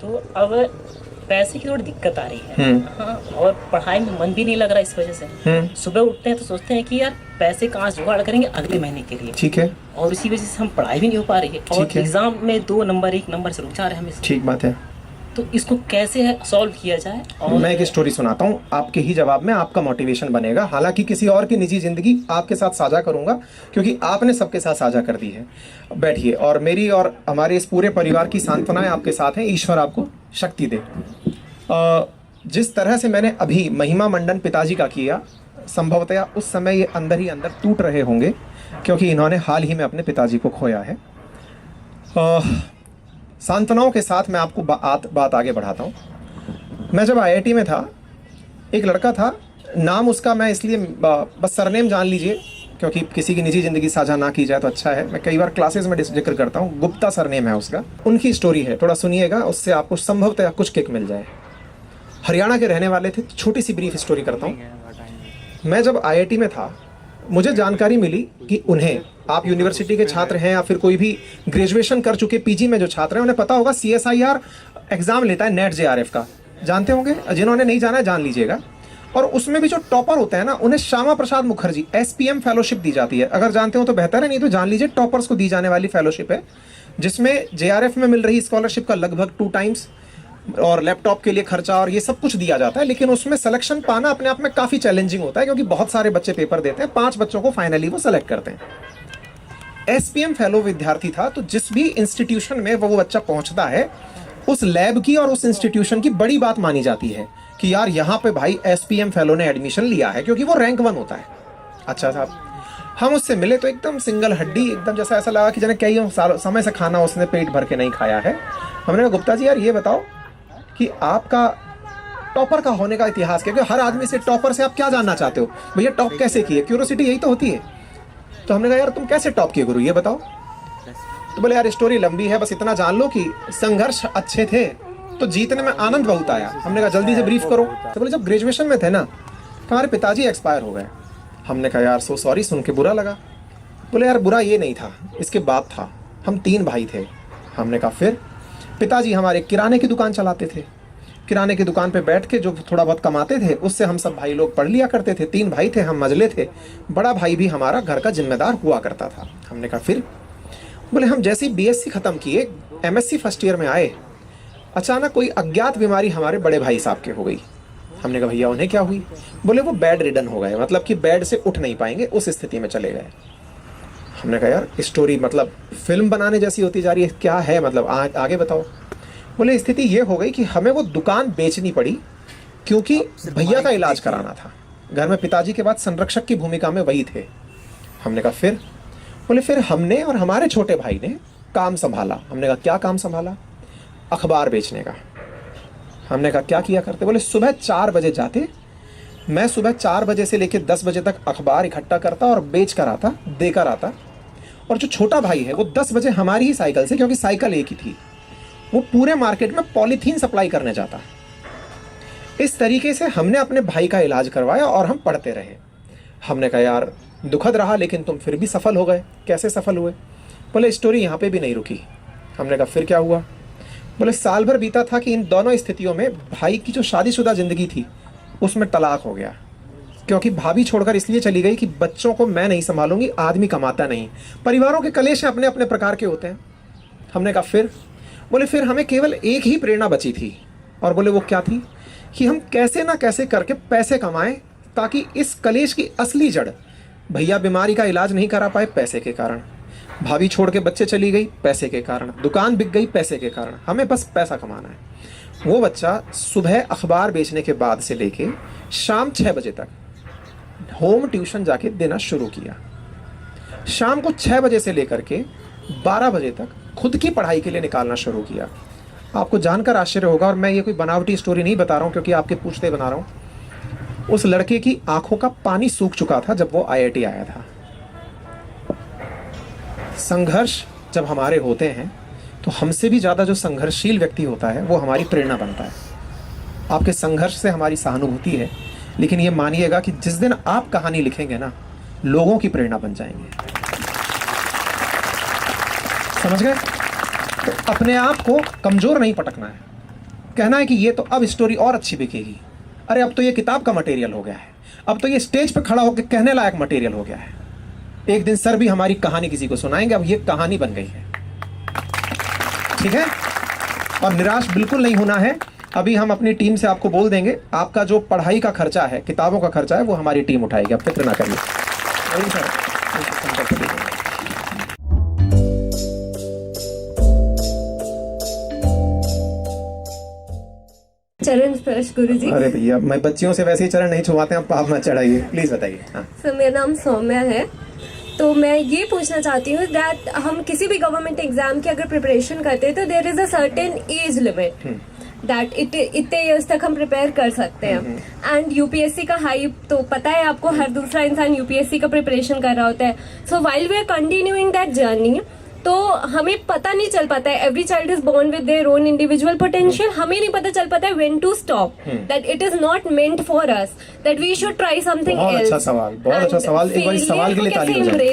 तो अब पैसे की थोड़ी दिक्कत आ रही है। हाँ, और पढ़ाई में मन भी नहीं लग रहा इस वजह से। सुबह उठते हैं तो सोचते हैं कि यार पैसे कहाँ से जुगाड़ करेंगे अगले महीने के लिए। ठीक है। और इसी वजह से हम पढ़ाई भी नहीं हो पा रही है और ठीक है। एग्जाम में 2 नंबर 1 नंबर से रुक जा रहे हैं हमें। ठीक बात है। तो इसको कैसे सॉल्व किया जाए? और मैं एक स्टोरी सुनाता हूँ, आपके ही जवाब में आपका मोटिवेशन बनेगा। हालांकि किसी और की निजी जिंदगी आपके साथ साझा करूंगा क्योंकि आपने सबके साथ साझा कर दी है। बैठिए और मेरी और हमारे इस पूरे परिवार की सांत्वनाएं आपके साथ हैं। ईश्वर आपको शक्ति दे। जिस तरह से मैंने अभी महिमा मंडन पिताजी का किया, संभवतया उस समय ये अंदर ही अंदर टूट रहे होंगे क्योंकि इन्होंने हाल ही में अपने पिताजी को खोया है। सांत्वनाओं के साथ मैं आपको बात आगे बढ़ाता हूँ। मैं जब IIT में था, एक लड़का था, नाम उसका मैं इसलिए बस सरनेम जान लीजिए क्योंकि किसी की निजी ज़िंदगी साझा ना की जाए तो अच्छा है। मैं कई बार क्लासेस में जिक्र करता हूँ, गुप्ता सरनेम है उसका। उनकी स्टोरी है, थोड़ा सुनिएगा, उससे आपको संभवतः कुछ किक मिल जाए। हरियाणा के रहने वाले थे। छोटी सी ब्रीफ स्टोरी करता हूँ। मैं जब IIT में था, मुझे जानकारी मिली कि उन्हें, आप यूनिवर्सिटी के छात्र हैं या फिर कोई भी ग्रेजुएशन कर चुके PG में जो छात्र हैं उन्हें पता होगा CSIR एग्जाम लेता है, नेट JRF का, जानते होंगे। जिन्होंने नहीं जाना है जान लीजिएगा। और उसमें भी जो टॉपर होते हैं ना, उन्हें श्यामा प्रसाद मुखर्जी SPM फेलोशिप दी जाती है। अगर जानते हो तो बेहतर है, नहीं तो जान लीजिए, टॉपर्स को दी जाने वाली फेलोशिप है जिसमें JRF में मिल रही स्कॉलरशिप का लगभग 2 टाइम्स और लैपटॉप के लिए खर्चा और ये सब कुछ दिया जाता है। लेकिन उसमें सिलेक्शन पाना अपने आप में काफ़ी चैलेंजिंग होता है क्योंकि बहुत सारे बच्चे पेपर देते हैं। 5 बच्चों को फाइनली वो सेलेक्ट करते हैं। SPM फेलो विद्यार्थी था, तो जिस भी इंस्टीट्यूशन में वो बच्चा पहुंचता है, उस लैब की और उस इंस्टीट्यूशन की बड़ी बात मानी जाती है कि यार यहाँ पे भाई SPM फेलो ने एडमिशन लिया है, क्योंकि वो रैंक 1 होता है। अच्छा साहब, हम उससे मिले तो एकदम सिंगल हड्डी, एकदम जैसा ऐसा लगा कि जैसे कई समय से खाना उसने पेट भर के नहीं खाया है। हमने कहा गुप्ता जी यार ये बताओ कि आपका टॉपर का होने का इतिहास क्या, क्योंकि हर आदमी से टॉपर से आप क्या जानना चाहते हो, भैया टॉप कैसे किए, क्यूरियोसिटी यही तो होती है। तो हमने कहा यार तुम कैसे टॉप किए गुरु, ये बताओ। तो बोले यार स्टोरी लंबी है, बस इतना जान लो कि संघर्ष अच्छे थे तो जीतने में आनंद बहुत आया। हमने कहा जल्दी से ब्रीफ करो। तो बोले जब ग्रेजुएशन में थे ना, हमारे पिताजी एक्सपायर हो गए। हमने कहा यार सो सॉरी, सुन के बुरा लगा। बोले यार बुरा ये नहीं था, इसके बाद था। हम 3 भाई थे। हमने कहा फिर? पिताजी हमारे किराने की दुकान चलाते थे। किराने की दुकान पे बैठ के जो थोड़ा बहुत कमाते थे उससे हम सब भाई लोग पढ़ लिया करते थे। 3 भाई थे, हम मजले थे। बड़ा भाई भी हमारा घर का जिम्मेदार हुआ करता था। हमने कहा फिर? बोले हम जैसे ही BSc ख़त्म किए, MSc फर्स्ट ईयर में आए, अचानक कोई अज्ञात बीमारी हमारे बड़े भाई साहब के हो गई। हमने कहा भैया उन्हें क्या हुई? बोले वो बेड रिडन हो गए, मतलब कि बेड से उठ नहीं पाएंगे, उस स्थिति में चले गए। हमने कहा यार स्टोरी मतलब फिल्म बनाने जैसी होती जा रही है, क्या है मतलब आगे बताओ। बोले स्थिति ये हो गई कि हमें वो दुकान बेचनी पड़ी क्योंकि भैया का इलाज कराना था। घर में पिताजी के बाद संरक्षक की भूमिका में वही थे। हमने कहा फिर? बोले फिर हमने और हमारे छोटे भाई ने काम संभाला। हमने कहा क्या काम संभाला? अखबार बेचने का। हमने कहा क्या किया करते? बोले सुबह 4 बजे जाते, मैं सुबह 4 बजे से लेकर 10 बजे तक अखबार इकट्ठा करता और बेच कर आता, देकर आता। और जो छोटा भाई है वो 10 बजे हमारी ही साइकिल से, क्योंकि साइकिल एक ही थी, वो पूरे मार्केट में पॉलीथीन सप्लाई करने जाता। इस तरीके से हमने अपने भाई का इलाज करवाया और हम पढ़ते रहे। हमने कहा यार दुखद रहा लेकिन तुम फिर भी सफल हो गए। कैसे सफल हुए? बोले स्टोरी यहाँ पे भी नहीं रुकी। हमने कहा फिर क्या हुआ? बोले साल भर बीता था कि इन दोनों स्थितियों में भाई की जो शादीशुदा जिंदगी थी उसमें तलाक हो गया, क्योंकि भाभी छोड़कर इसलिए चली गई कि बच्चों को मैं नहीं संभालूंगी, आदमी कमाता नहीं। परिवारों के कलेश अपने अपने प्रकार के होते हैं। हमने कहा फिर? बोले फिर हमें केवल एक ही प्रेरणा बची थी, और बोले वो क्या थी? कि हम कैसे ना कैसे करके पैसे कमाएं ताकि इस कलेश की असली जड़, भैया बीमारी का इलाज नहीं करा पाए पैसे के कारण, भाभी छोड़ के बच्चे चली गई पैसे के कारण, दुकान बिक गई पैसे के कारण, हमें बस पैसा कमाना है। वो बच्चा सुबह अखबार बेचने के बाद से लेके शाम 6 बजे तक होम ट्यूशन जाके देना शुरू किया। शाम को 6 बजे से लेकर के 12 बजे तक खुद की पढ़ाई के लिए निकालना शुरू किया। आपको जानकर आश्चर्य होगा, और मैं ये कोई बनावटी स्टोरी नहीं बता रहा हूँ क्योंकि आपके पूछते बना रहा हूँ। उस लड़के की आंखों का पानी सूख चुका था जब वो IIT आया था। संघर्ष जब हमारे होते हैं तो हमसे भी ज़्यादा जो संघर्षशील व्यक्ति होता है वो हमारी प्रेरणा बनता है। आपके संघर्ष से हमारी सहानुभूति है, लेकिन ये मानिएगा कि जिस दिन आप कहानी लिखेंगे ना, लोगों की प्रेरणा बन जाएंगे। समझ गए? तो अपने आप को कमज़ोर नहीं पटकना है। कहना है कि ये तो अब स्टोरी और अच्छी बिकेगी, अरे अब तो ये किताब का मटेरियल हो गया है, अब तो ये स्टेज पे खड़ा होकर कहने लायक मटेरियल हो गया है। एक दिन सर भी हमारी कहानी किसी को सुनाएंगे, अब ये कहानी बन गई है, ठीक है। और निराश बिल्कुल नहीं होना है। अभी हम अपनी टीम से आपको बोल देंगे, आपका जो पढ़ाई का खर्चा है, किताबों का खर्चा है, वो हमारी टीम उठाएगी, आप फिक्र ना करिए। चरण स्पर्श गुरुजी। अरे भैया, मैं बच्चियों से वैसे ही चरण नहीं छुआते हैं, आप पाप मत चढ़ाइए, प्लीज बताइए। हाँ। सर मेरा नाम सौम्या है। तो मैं ये पूछना चाहती हूँ दैट हम किसी भी गवर्नमेंट एग्जाम की अगर प्रिपरेशन करते हैं तो there is a certain age limit that इतने ईयर्स तक हम प्रिपेयर कर सकते हैं। एंड यूपीएससी का हाइप तो पता है आपको, हर दूसरा इंसान यूपीएससी का प्रिपरेशन कर रहा होता है। So while we are continuing that journey, तो हमें पता नहीं चल पाता है, every child is born with their own individual potential, हमें नहीं पता चल पाता है when to stop, that it is not meant for us, that we should try something else. बहुत अच्छा सवाल, बहुत अच्छा सवाल। एक बार इस सवाल के लिए ताली हो जाए।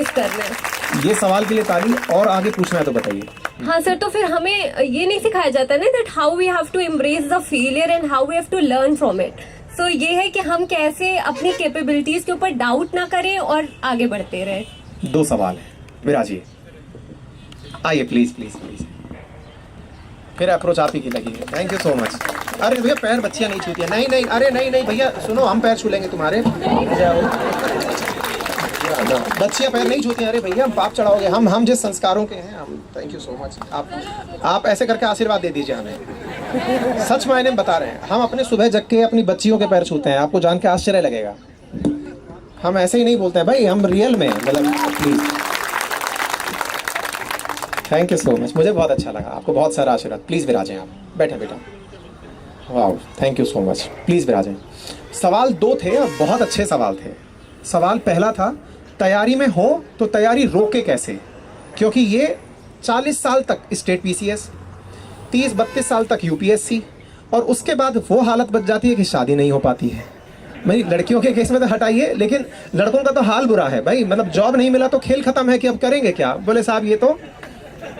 ये सवाल के लिए ताली, और आगे पूछना है तो बताइए। हाँ सर, तो फिर हमें ये नहीं सिखाया जाता ना that how we have to embrace the failure and how we have to learn from it. So ये है कि हम कैसे अपनी कैपेबिलिटीज के ऊपर डाउट ना करें और आगे बढ़ते रहे। 2 सवाल है, विराजिए, आइए प्लीज प्लीज प्लीज। फिर अप्रोच आप ही की लगी है, थैंक यू सो मच। अरे भैया पैर बच्चियां नहीं छूती है, नहीं नहीं, अरे नहीं नहीं भैया सुनो, हम पैर छू लेंगे तुम्हारे, बच्चियां पैर नहीं छूती हैं। अरे भैया हम पाप चढ़ाओगे, हम जिस संस्कारों के हैं हम, थैंक यू सो मच। आप ऐसे करके आशीर्वाद दे दीजिए हमें, सच मायने में बता रहे हैं। हम अपने सुबह जग के अपनी बच्चियों के पैर छूते हैं, आपको जान के आश्चर्य लगेगा। हम ऐसे ही नहीं बोलते हैं भाई, हम रियल में, मतलब please. Thank you so much, मुझे बहुत अच्छा लगा, आपको बहुत सारा आशीर्वाद। प्लीज़ विराजें, आप बैठे बेटा। वाह, thank you so much, please विराजें। सवाल 2 थे और बहुत अच्छे सवाल थे। सवाल पहला था, तैयारी में हो तो तैयारी रोके कैसे, क्योंकि ये 40 साल तक स्टेट पीसीएस, 30-32 साल तक यूपीएससी, और उसके बाद वो हालत बच जाती है कि शादी नहीं हो पाती है। मेरी लड़कियों के केस में तो हटाइए, लेकिन लड़कों का तो हाल बुरा है भाई, मतलब जॉब नहीं मिला तो खेल खत्म है कि अब करेंगे क्या। बोले साहब ये तो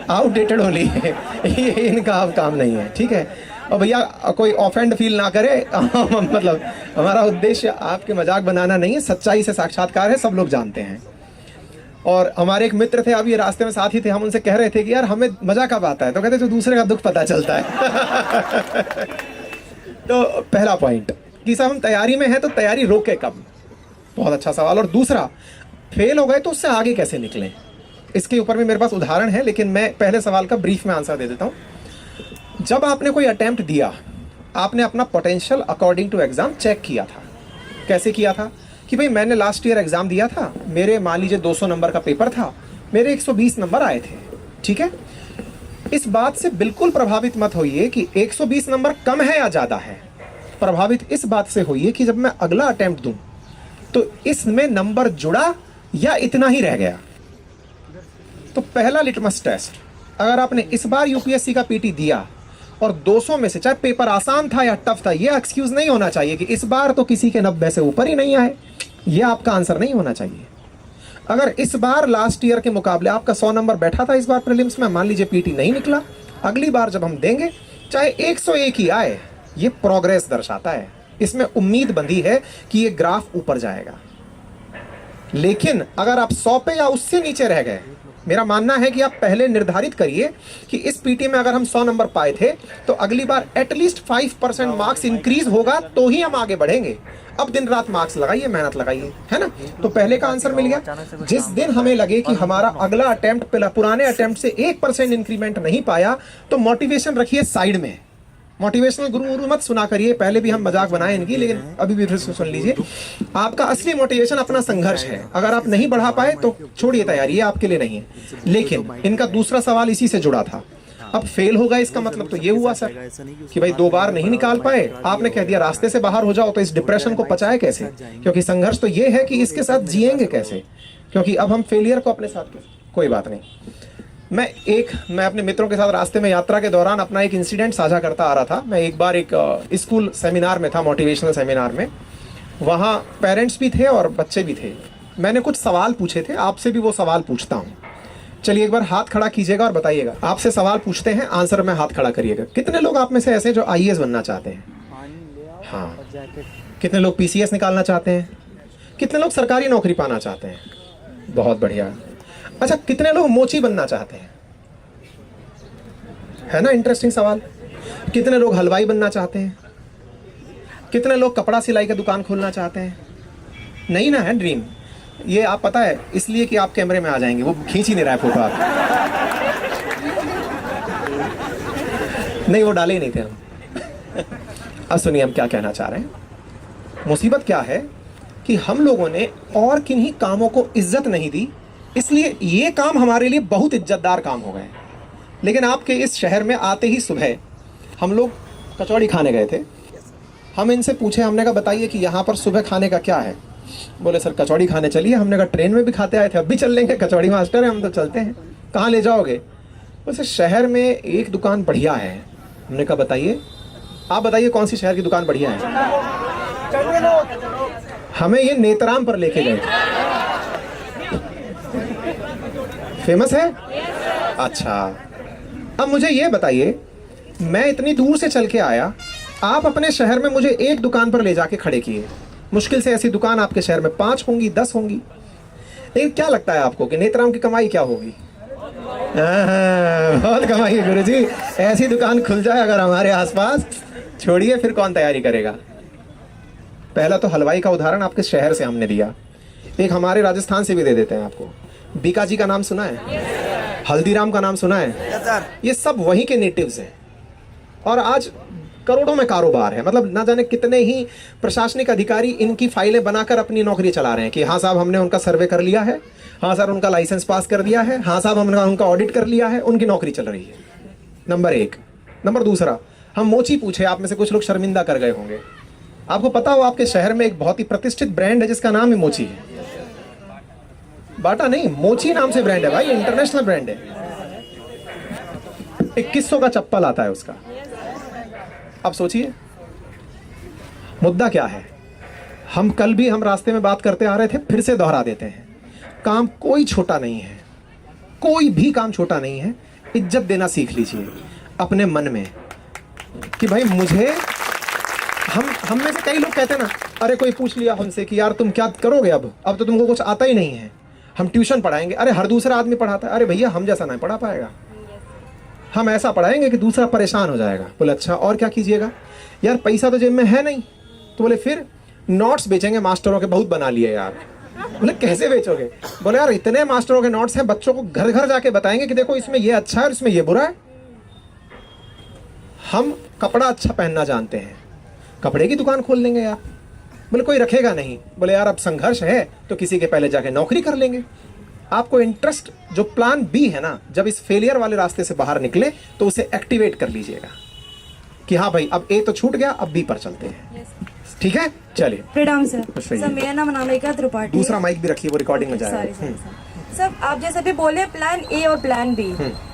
आउटडेटेड होली है, ये इनका अब काम नहीं है, ठीक है। और भैया कोई ऑफेंड फील ना करे, मतलब हमारा उद्देश्य आपके मजाक बनाना नहीं है, सच्चाई से साक्षात्कार है, सब लोग जानते हैं। और हमारे एक मित्र थे, अब ये रास्ते में साथ ही थे, हम उनसे कह रहे थे कि यार हमें मजा कब आता है, तो कहते जो दूसरे का दुख पता चलता है। तो पहला पॉइंट कि साहब हम तैयारी में हैं तो तैयारी रोके कब, बहुत अच्छा सवाल। और दूसरा, फेल हो गए तो उससे आगे कैसे निकलें, इसके ऊपर भी मेरे पास उदाहरण है, लेकिन मैं पहले सवाल का ब्रीफ में आंसर दे देता हूँ। जब आपने कोई अटेम्प्ट दिया, आपने अपना potential according to exam check किया था। कैसे किया था कि भाई मैंने लास्ट ईयर एग्जाम दिया था, मेरे मान लीजिए 200 नंबर का पेपर था, मेरे 120 नंबर आए थे, ठीक है। इस बात से बिल्कुल प्रभावित मत होइए कि 120 नंबर कम है या ज़्यादा है। प्रभावित इस बात से होइए कि जब मैं अगला अटेम्प्ट दूं तो इसमें नंबर जुड़ा या इतना ही रह गया। तो पहला लिटमस टेस्ट, अगर आपने इस बार यूपीएससी का पीटी दिया और 200 में से, चाहे पेपर आसान था या टफ था, ये एक्सक्यूज नहीं होना चाहिए कि इस बार तो किसी के 90 से ऊपर ही नहीं आए, ये आपका आंसर नहीं होना चाहिए। अगर इस बार लास्ट ईयर के मुकाबले आपका 100 नंबर बैठा था इस बार प्रीलिम्स में, मान लीजिए पीटी नहीं निकला, अगली बार जब हम देंगे चाहे 101 ही आए, ये प्रोग्रेस दर्शाता है, इसमें उम्मीद बंधी है कि ये ग्राफ ऊपर जाएगा। लेकिन अगर आप 100 पे या उससे नीचे रह गए, मेरा मानना है कि आप पहले निर्धारित करिए कि इस पीटी में अगर हम 100 नंबर पाए थे तो अगली बार एटलीस्ट 5% मार्क्स इंक्रीज होगा तो ही हम आगे बढ़ेंगे। अब दिन रात मार्क्स लगाइए, मेहनत लगाइए, है ना। तो पहले का आंसर मिल गया। जिस दिन हमें लगे कि हमारा अगला अटेम्प्ट पुराने अटेम्प्ट से 1% इंक्रीमेंट नहीं पाया, तो मोटिवेशन रखिए साइड में। मोटिवेशनल गुरु मत सुना करिए, पहले भी हम मजाक बनाए इनकी, लेकिन अभी भी फिर से सुन लीजिए। आपका असली मोटिवेशन अपना संघर्ष है। अगर आप नहीं बढ़ा पाए तो छोड़िए तैयारी, ये आपके लिए नहीं है। लेकिन इनका दूसरा सवाल इसी से जुड़ा था। अब फेल होगा इसका मतलब तो ये हुआ सर कि भाई 2 बार नहीं निकाल पाए, आपने कह दिया रास्ते से बाहर हो जाओ, तो इस डिप्रेशन को पचाए कैसे? क्योंकि संघर्ष तो ये है कि इसके साथ जिएंगे कैसे, क्योंकि अब हम फेलियर को अपने साथ, कोई बात नहीं। मैं अपने मित्रों के साथ रास्ते में यात्रा के दौरान अपना एक इंसिडेंट साझा करता आ रहा था। मैं एक बार एक स्कूल सेमिनार में था, मोटिवेशनल सेमिनार में, वहाँ पेरेंट्स भी थे और बच्चे भी थे। मैंने कुछ सवाल पूछे थे, आपसे भी वो सवाल पूछता हूँ। चलिए एक बार हाथ खड़ा कीजिएगा और बताइएगा, आपसे सवाल पूछते हैं, आंसर में हाथ खड़ा करिएगा। कितने लोग आप में से ऐसे जो आईएएस बनना चाहते हैं? हाँ। कितने लोग पीसीएस निकालना चाहते हैं? कितने लोग सरकारी नौकरी पाना चाहते हैं? बहुत बढ़िया। अच्छा, कितने लोग मोची बनना चाहते हैं? है ना इंटरेस्टिंग सवाल। कितने लोग हलवाई बनना चाहते हैं? कितने लोग कपड़ा सिलाई का दुकान खोलना चाहते हैं? नहीं ना है ड्रीम ये, आप पता है इसलिए कि आप कैमरे में आ जाएंगे, वो खींच ही नहीं रहा है फोटो आप। नहीं, वो डाले ही नहीं थे हम। अब सुनिए हम क्या कहना चाह रहे हैं। मुसीबत क्या है कि हम लोगों ने और किन्हीं कामों को इज्जत नहीं दी, इसलिए ये काम हमारे लिए बहुत इज्जतदार काम हो गए। लेकिन आपके इस शहर में आते ही सुबह हम लोग कचौड़ी खाने गए थे। हम इनसे पूछे, हमने कहा बताइए कि यहाँ पर सुबह खाने का क्या है? बोले सर कचौड़ी खाने चलिए। हमने कहा ट्रेन में भी खाते आए थे, अब भी चल लेंगे, कचौड़ी मास्टर है हम तो चलते हैं। कहाँ ले जाओगे? बोले शहर में एक दुकान बढ़िया है। हमने कहा बताइए, आप बताइए कौन सी शहर की दुकान बढ़िया है? हमें ये नेत्राम पर लेके गए। फेमस है? अच्छा, अब मुझे ये बताइए, मैं इतनी दूर से चल के आया, आप अपने शहर में मुझे एक दुकान पर ले जाके खड़े किए। मुश्किल से ऐसी दुकान आपके शहर में 5 होंगी, 10 होंगी। लेकिन क्या लगता है आपको कि नेत्राम की कमाई क्या होगी? बहुत कमाई है गुरुजी। ऐसी दुकान खुल जाए अगर हमारे आसपास, छोड़िए फिर कौन तैयारी करेगा। पहला तो हलवाई का उदाहरण आपके शहर से हमने दिया, एक हमारे राजस्थान से भी दे देते हैं आपको। बीकाजी का नाम सुना है? हल्दीराम का नाम सुना है? ये सब वहीं के नेटिव्स हैं और आज करोड़ों में कारोबार है। मतलब ना जाने कितने ही प्रशासनिक अधिकारी इनकी फाइलें बनाकर अपनी नौकरी चला रहे हैं कि हाँ साहब हमने उनका सर्वे कर लिया है, हाँ सर उनका लाइसेंस पास कर दिया है, हाँ साहब हमने उनका ऑडिट कर लिया है, उनकी नौकरी चल रही है। नंबर 1। नंबर दूसरा, हम मोची पूछे, आप में से कुछ लोग शर्मिंदा कर गए होंगे। आपको पता हो आपके शहर में एक बहुत ही प्रतिष्ठित ब्रांड है जिसका नाम ही मोची है। बाटा नहीं, मोची नाम से ब्रांड है भाई, इंटरनेशनल ब्रांड है। 2100 का चप्पल आता है उसका। अब सोचिए मुद्दा क्या है। हम कल भी हम रास्ते में बात करते आ रहे थे, फिर से दोहरा देते हैं, काम कोई छोटा नहीं है, कोई भी काम छोटा नहीं है। इज्जत देना सीख लीजिए अपने मन में कि भाई मुझे, हम में से कई लोग कहते हैं ना, अरे कोई पूछ लिया हमसे कि यार तुम क्या करोगे, अब तो तुमको कुछ आता ही नहीं है, हम ट्यूशन पढ़ाएंगे। अरे हर दूसरा आदमी पढ़ाता है। अरे भैया हम जैसा नहीं पढ़ा पाएगा, हम ऐसा पढ़ाएंगे कि दूसरा परेशान हो जाएगा। बोले अच्छा और क्या कीजिएगा? यार पैसा तो जेब में है नहीं। तो बोले फिर नोट्स बेचेंगे मास्टरों के, बहुत बना लिए यार। बोले कैसे बेचोगे? बोले यार इतने मास्टरों के नोट्स हैं, बच्चों को घर घर जाके बताएंगे कि देखो इसमें ये अच्छा है और इसमें ये बुरा है। हम कपड़ा अच्छा पहनना जानते हैं, कपड़े की दुकान खोल लेंगे यार। बोले कोई रखेगा नहीं। बोले यार अब संघर्ष है तो किसी के पहले जाके नौकरी कर लेंगे। आपको इंटरेस्ट, जो प्लान बी है ना, जब इस फेलियर वाले रास्ते से बाहर निकले तो उसे एक्टिवेट कर लीजिएगा कि हाँ भाई अब ए तो छूट गया, अब बी पर चलते हैं। ठीक है, चलिए। प्रणाम सर। सर मेरा नाम अनामिका त्रिपाठी। दूसरा माइक भी रखिए, वो रिकॉर्डिंग में जाएगा। सर आप जैसे भी बोले प्लान ए और प्लान बी,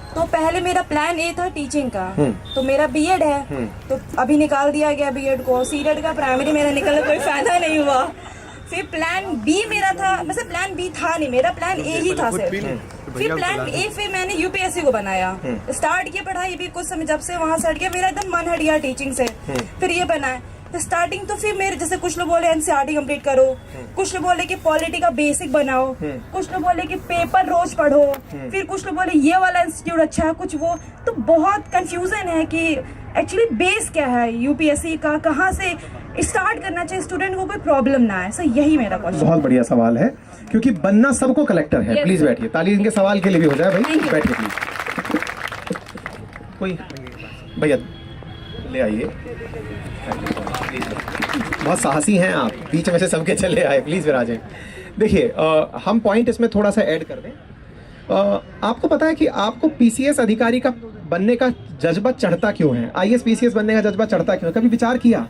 तो पहले मेरा प्लान ए था टीचिंग का, तो मेरा बीएड है, तो अभी निकाल दिया गया बीएड को। सीएड का प्राइमरी मेरा निकला, कोई फायदा नहीं हुआ। फिर प्लान बी मेरा था, वैसे प्लान बी था नहीं, मेरा प्लान ए ही था सिर्फ। फिर प्लान ए, फिर मैंने यूपीएससी को बनाया, स्टार्ट किया पढ़ाई भी कुछ समय, जब से वहाँ से हट गया मेरा एकदम मन हट गया टीचिंग से। फिर ये बनाया तो स्टार्टिंग तो फिर मेरे जैसे कुछ लोग बोले एनसीईआरटी कंप्लीट करो, कुछ लोग बोले कि पॉलिटी का बेसिक बनाओ, कुछ लोग बोले कि पेपर रोज पढ़ो, फिर कुछ लोग बोले ये वाला इंस्टीट्यूट अच्छा है, कुछ वो। तो बहुत कंफ्यूजन है कि एक्चुअली बेस क्या है यूपीएससी का, कहाँ से स्टार्ट करना चाहिए, स्टूडेंट को कोई प्रॉब्लम ना आए। सर यही मेरा क्वेश्चन। बहुत बढ़िया सवाल है, क्योंकि बनना सबको कलेक्टर है। प्लीज बैठिए, ताली इनके सवाल के लिए भी हो जाए भाई। बैठिए प्लीज। कोई भैया ले आइए, बहुत साहसी हैं आप, बीच में से सबके चले आए। प्लीज विराजें। देखिए हम पॉइंट इसमें थोड़ा सा ऐड कर दें। आपको पता है कि आपको पीसीएस अधिकारी का बनने का जज्बा चढ़ता क्यों है? आईएएस पीसीएस बनने का जज्बा चढ़ता क्यों है? कभी विचार किया?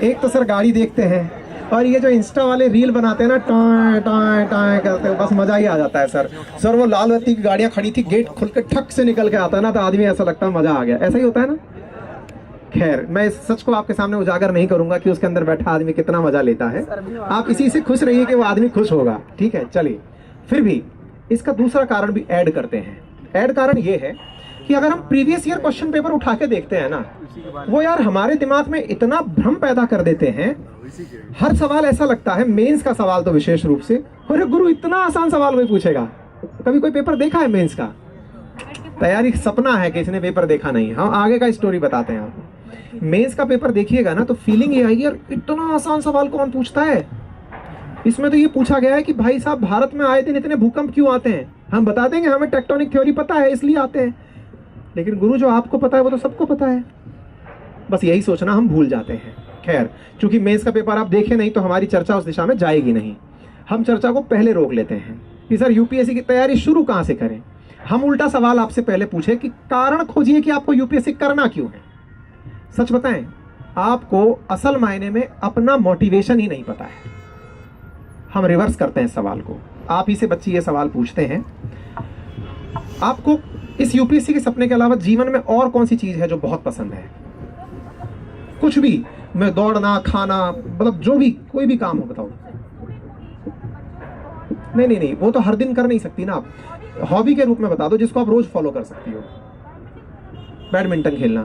एक तो सर गाड़ी देखते हैं, और ये जो इंस्टा वाले रील बनाते हैं ना, टाय टाय टाय करते हैं, बस मजा ही आ जाता है सर। वो लाल बत्ती की गाड़ियां खड़ी थी, गेट खुल के ठक से निकल के आता है ना, तो आदमी ऐसा लगता है मजा आ गया। ऐसा ही होता है ना। खैर मैं इस सच को आपके सामने उजागर नहीं करूंगा कि उसके अंदर बैठा आदमी कितना मजा लेता है। आप इसी से खुश रहिए कि वो आदमी खुश होगा। ठीक है, चलिए। फिर भी इसका दूसरा कारण भी ऐड करते हैं। ऐड कारण ये है कि अगर हम प्रीवियस ईयर क्वेश्चन पेपर उठा के देखते हैं ना, वो यार हमारे दिमाग में इतना भ्रम पैदा कर देते हैं। हर सवाल ऐसा लगता है, मेंस का सवाल तो विशेष रूप से, अरे गुरु इतना आसान सवाल कोई पूछेगा। कभी कोई पेपर देखा है मेंस का? तैयारी सपना है कि इसने पेपर देखा नहीं। हम आगे का स्टोरी बताते हैं आपको। मेंस का पेपर देखिएगा ना तो फीलिंग ये आएगी, यार इतना आसान सवाल कौन पूछता है। इसमें तो ये पूछा गया है कि भाई साहब भारत में आए दिन इतने भूकंप क्यों आते हैं। हम बता देंगे हमें टेक्टोनिक थ्योरी पता है इसलिए आते हैं, लेकिन गुरु जो आपको पता है वो तो सबको पता है। बस यही सोचना हम भूल जाते हैं। खैर, चूंकि मेंस का पेपर आप देखे नहीं तो हमारी चर्चा उस दिशा में जाएगी नहीं। हम चर्चा को पहले रोक लेते हैं कि सर यूपीएससी की तैयारी शुरू कहाँ से करें। हम उल्टा सवाल आपसे पहले पूछे कि कारण खोजिए कि आपको यूपीएससी करना क्यों है। सच बताएं, आपको असल मायने में अपना मोटिवेशन ही नहीं पता है। हम रिवर्स करते हैं सवाल को। आप ही से बच्ची ये सवाल पूछते हैं, आपको इस यूपीएससी के सपने के अलावा जीवन में और कौन सी चीज है जो बहुत पसंद है? कुछ भी, मैं दौड़ना, खाना, मतलब जो भी, कोई भी काम हो बताओ। नहीं, वो तो हर दिन कर नहीं सकती ना आप। हॉबी के रूप में बता दो जिसको आप रोज फॉलो कर सकती हो। बैडमिंटन खेलना।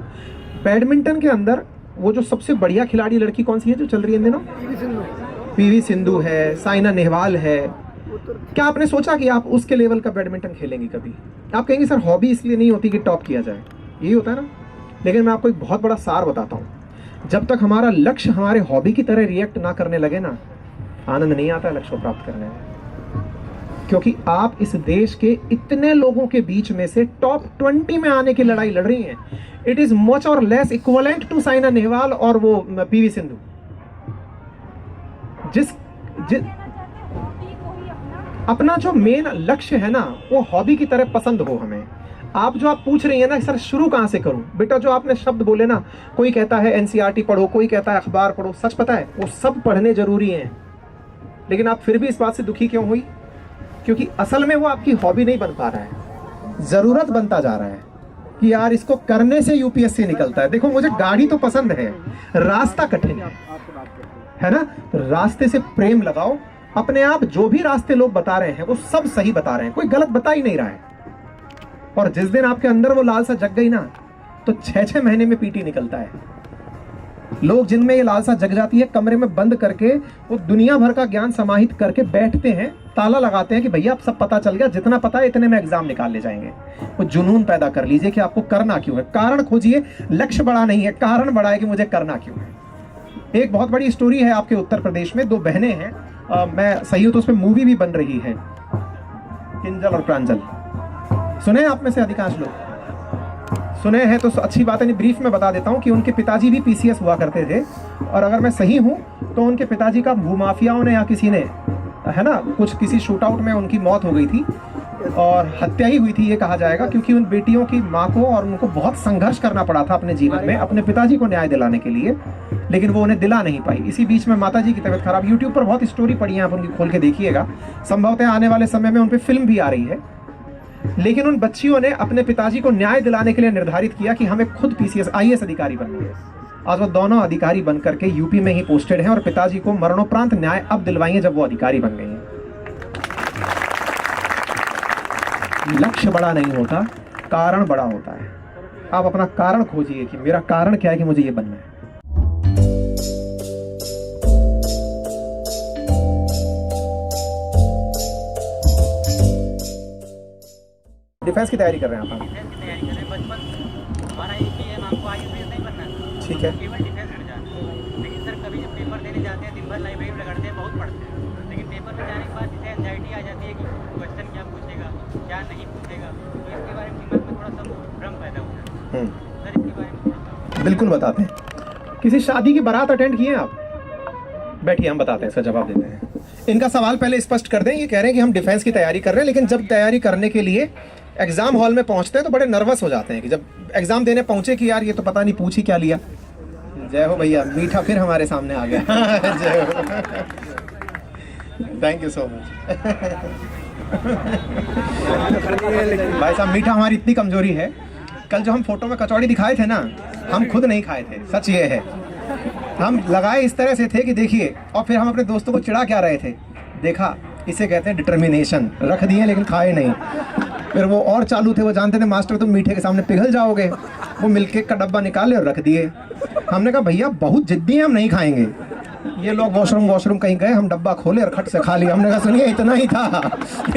बैडमिंटन के अंदर वो जो सबसे बढ़िया खिलाड़ी लड़की कौन सी है जो चल रही है इन दिनों? पीवी सिंधु है, साइना नेहवाल है। क्या आपने सोचा कि आप उसके लेवल का बैडमिंटन खेलेंगे कभी? आप कहेंगे सर हॉबी इसलिए नहीं होती कि टॉप किया जाए, यही होता है ना। लेकिन मैं आपको एक बहुत बड़ा सार बताता हूँ, जब तक हमारा लक्ष्य हमारे हॉबी की तरह रिएक्ट ना करने लगे ना, आनंद नहीं आता लक्ष्य को प्राप्त करने में। क्योंकि आप इस देश के इतने लोगों के बीच में से टॉप 20 में आने की लड़ाई लड़ रही हैं। इट इज मच और less equivalent to Saina Nehwal और वो पीवी सिंधु। जिस अपना जो मेन लक्ष्य है ना वो हॉबी की तरह पसंद हो हमें। आप जो आप पूछ रही है ना सर शुरू कहां से करूं, बेटा जो आपने शब्द बोले ना, कोई कहता है एनसीईआरटी पढ़ो, कोई कहता है अखबार पढ़ो। सच पता है वो सब पढ़ने जरूरी हैं, लेकिन आप फिर भी इस बात से दुखी क्यों हुई? क्योंकि असल में वो आपकी हॉबी नहीं बन पा रहा है, जरूरत बनता जा रहा है कि यार इसको करने से यूपीएससी निकलता है। देखो मुझे गाड़ी तो पसंद है, रास्ता कठिन है ना। तो रास्ते से प्रेम लगाओ। अपने आप जो भी रास्ते लोग बता रहे हैं वो सब सही बता रहे हैं, कोई गलत बता ही नहीं रहा है। और जिस दिन आपके अंदर वो लालसा जग गई ना तो 6-6 महीने में पीटी निकलता है। लोग जिनमें ये लालसा जग जाती है कमरे में बंद करके वो दुनिया भर का ज्ञान समाहित करके बैठते हैं, ताला लगाते हैं कि भैया अब सब पता चल गया, जितना पता है इतने में एग्जाम निकाल ले जाएंगे। वो जुनून पैदा कर लीजिए कि आपको करना क्यों है। कारण खोजिए, लक्ष्य बड़ा नहीं है, कारण बड़ा है कि मुझे करना क्यों है। एक बहुत बड़ी स्टोरी है आपके उत्तर प्रदेश में, 2 बहनें हैं, मैं सही हूं तो उसमें मूवी भी बन रही है, किंजल और प्रांजल। सुने आप में से अधिकांश लोग सुने हैं तो अच्छी बात है, नहीं ब्रीफ में बता देता हूं कि उनके पिताजी भी पीसीएस हुआ करते थे। और अगर मैं सही हूं तो उनके पिताजी का भूमाफियाओं ने या किसी ने, है ना, कुछ किसी शूट आउट में उनकी मौत हो गई थी और हत्या ही हुई थी ये कहा जाएगा, क्योंकि उन बेटियों की माँ को और उनको बहुत संघर्ष करना पड़ा था अपने जीवन में अपने पिताजी को न्याय दिलाने के लिए, लेकिन वो उन्हें दिला नहीं पाई। इसी बीच में माताजी की तबीयत खराब। यूट्यूब पर बहुत स्टोरी पड़ी है, आप उनकी खोल के देखिएगा, संभवतः आने वाले समय में उन पर फिल्म भी आ रही है। लेकिन उन बच्चियों ने अपने पिताजी को न्याय दिलाने के लिए निर्धारित किया कि हमें खुद पीसीएस आईएएस अधिकारी बनना है। आज वो दोनों अधिकारी बन करके यूपी में ही पोस्टेड हैं और पिताजी को मरणोपरांत न्याय अब दिलवाएंगे जब वो अधिकारी बन गए हैं। लक्ष्य बड़ा नहीं होता, कारण बड़ा होता है। आप अपना कारण खोजिए कि मेरा कारण क्या है कि मुझे ये बनना है। डिफेंस की तैयारी कर रहे हैं आप? ठीक है। लेकिन सर कभी जब पेपर देने जाते हैं दिन भर लाइब्रेरी में लगाते हैं, बहुत पढ़ते हैं, लेकिन पेपर में जाने के बाद जैसे एंजाइटी आ जाती है कि क्वेश्चन क्या पूछेगा क्या नहीं पूछेगा, तो इसके बारे में दिमाग में थोड़ा सा भ्रम पैदा होता है। सर इसके बारे में बिल्कुल बताते हैं। किसी शादी की बारात अटेंड किए आप? बैठिए हम बताते हैं, इसका जवाब देते हैं। इनका सवाल पहले स्पष्ट कर दें। ये कह रहे हैं कि हम डिफेंस की तैयारी कर रहे हैं, लेकिन जब तैयारी करने के लिए एग्जाम हॉल में पहुंचते हैं तो बड़े नर्वस हो जाते हैं कि जब एग्जाम देने पहुंचे कि यार ये तो पता नहीं पूछ ही क्या लिया। जय हो भैया, मीठा फिर हमारे सामने आ गया। जय हो, थैंक यू सो मच। भाई साहब मीठा हमारी इतनी कमजोरी है, कल जो हम फोटो में कचौड़ी दिखाए थे ना, हम खुद नहीं खाए थे, सच ये है। हम लगाए इस तरह से थे कि देखिए, और फिर हम अपने दोस्तों को चिढ़ा क्या रहे थे, देखा इसे कहते हैं डिटर्मिनेशन। रख दिए लेकिन खाए नहीं। फिर वो और चालू थे, वो जानते थे मास्टर तुम मीठे के सामने पिघल जाओगे, वो मिल्ककेक का डब्बा निकाले और रख दिए। हमने कहा भैया बहुत जिद्दी हैं, हम नहीं खाएंगे। ये लोग वॉशरूम कहीं गए, हम डब्बा खोले और खट से खा लिया। हमने कहा सुनिए इतना ही था,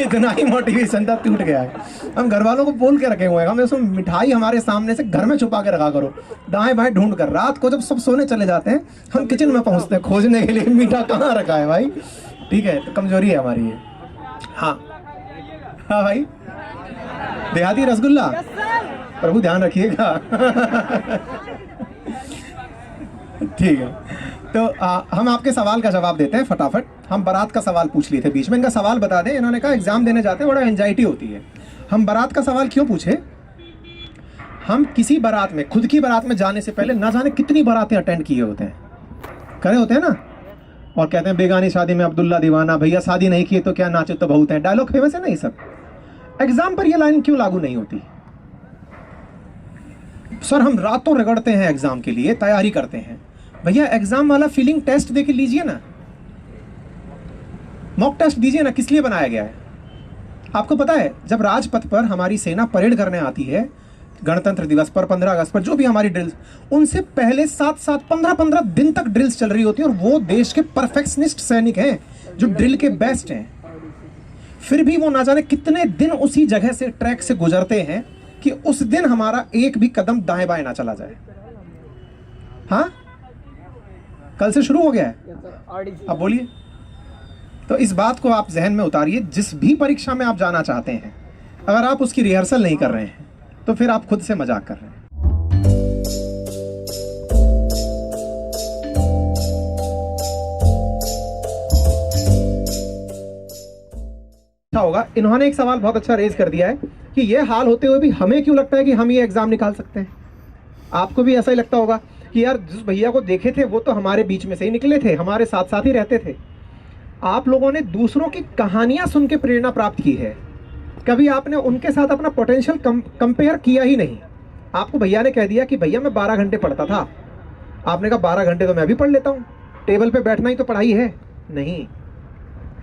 इतना ही मोटिवेशन था, टूट गया है। हम घर वालों को बोल के रखे हुए हैं, हमने उसमें मिठाई हमारे सामने से घर में छुपा के रखा करो, दाएं बाएं ढूंढ कर। रात को जब सब सोने चले जाते हैं हम किचन में पहुंचते हैं खोजने के लिए मीठा कहाँ रखा है भाई। ठीक है, तो कमजोरी है हमारी ये। हाँ हाँ भाई, देहाती रसगुल्ला, प्रभु ध्यान रखिएगा। ठीक है, तो हम आपके सवाल का जवाब देते हैं फटाफट। हम बारात का सवाल पूछ लिए थे बीच में, इनका सवाल बता दें। इन्होंने कहा एग्जाम देने जाते हैं बड़ा एंजाइटी होती है। हम बारात का सवाल क्यों पूछे? हम किसी बारात में, खुद की बारात में जाने से पहले ना जाने कितनी बारातें अटेंड किए होते हैं, करे होते हैं ना। और कहते हैं बेगानी शादी में अब्दुल्ला दीवाना, भैया शादी नहीं किए तो क्या नाचे तो बहुत है। डायलॉग फेमस है ना ये सब। एग्जाम पर ये लाइन क्यों लागू नहीं होती? सर हम रातों रगड़ते हैं एग्जाम के लिए, तैयारी करते हैं। भैया एग्जाम वाला फीलिंग टेस्ट देके लीजिए ना, मॉक टेस्ट दीजिए ना। किस लिए बनाया गया है आपको पता है? जब राजपथ पर हमारी सेना परेड करने आती है, गणतंत्र दिवस पर, 15 अगस्त पर, जो भी हमारी ड्रिल्स, उनसे पहले 7-7, 15-15 दिन तक ड्रिल्स चल रही होती है। और वो देश के परफेक्शनिस्ट सैनिक हैं जो ड्रिल के बेस्ट हैं। फिर भी वो ना जाने कितने दिन उसी जगह से, ट्रैक से गुजरते हैं कि उस दिन हमारा एक भी कदम दाएं बाएं ना चला जाए। हाँ, कल से शुरू हो गया है, अब बोलिए। तो इस बात को आप जहन में उतारिए। जिस भी परीक्षा में आप जाना चाहते हैं, अगर आप उसकी रिहर्सल नहीं कर रहे हैं तो फिर आप खुद से मजाक कर रहे हैं। अच्छा होगा, इन्होंने एक सवाल बहुत अच्छा रेज कर दिया है कि ये हाल होते हुए भी हमें क्यों लगता है कि हम ये एग्जाम निकाल सकते हैं। आपको भी ऐसा ही लगता होगा कि यार जिस भैया को देखे थे वो तो हमारे बीच में से ही निकले थे, हमारे साथ साथ ही रहते थे। आप लोगों ने दूसरों की कहानियां सुन के प्रेरणा प्राप्त की है, कभी आपने उनके साथ अपना पोटेंशियल कंपेयर किया ही नहीं। आपको भैया ने कह दिया कि भैया मैं 12 घंटे पढ़ता था, आपने कहा 12 घंटे तो मैं भी पढ़ लेता हूँ, टेबल पे बैठना ही तो पढ़ाई है। नहीं,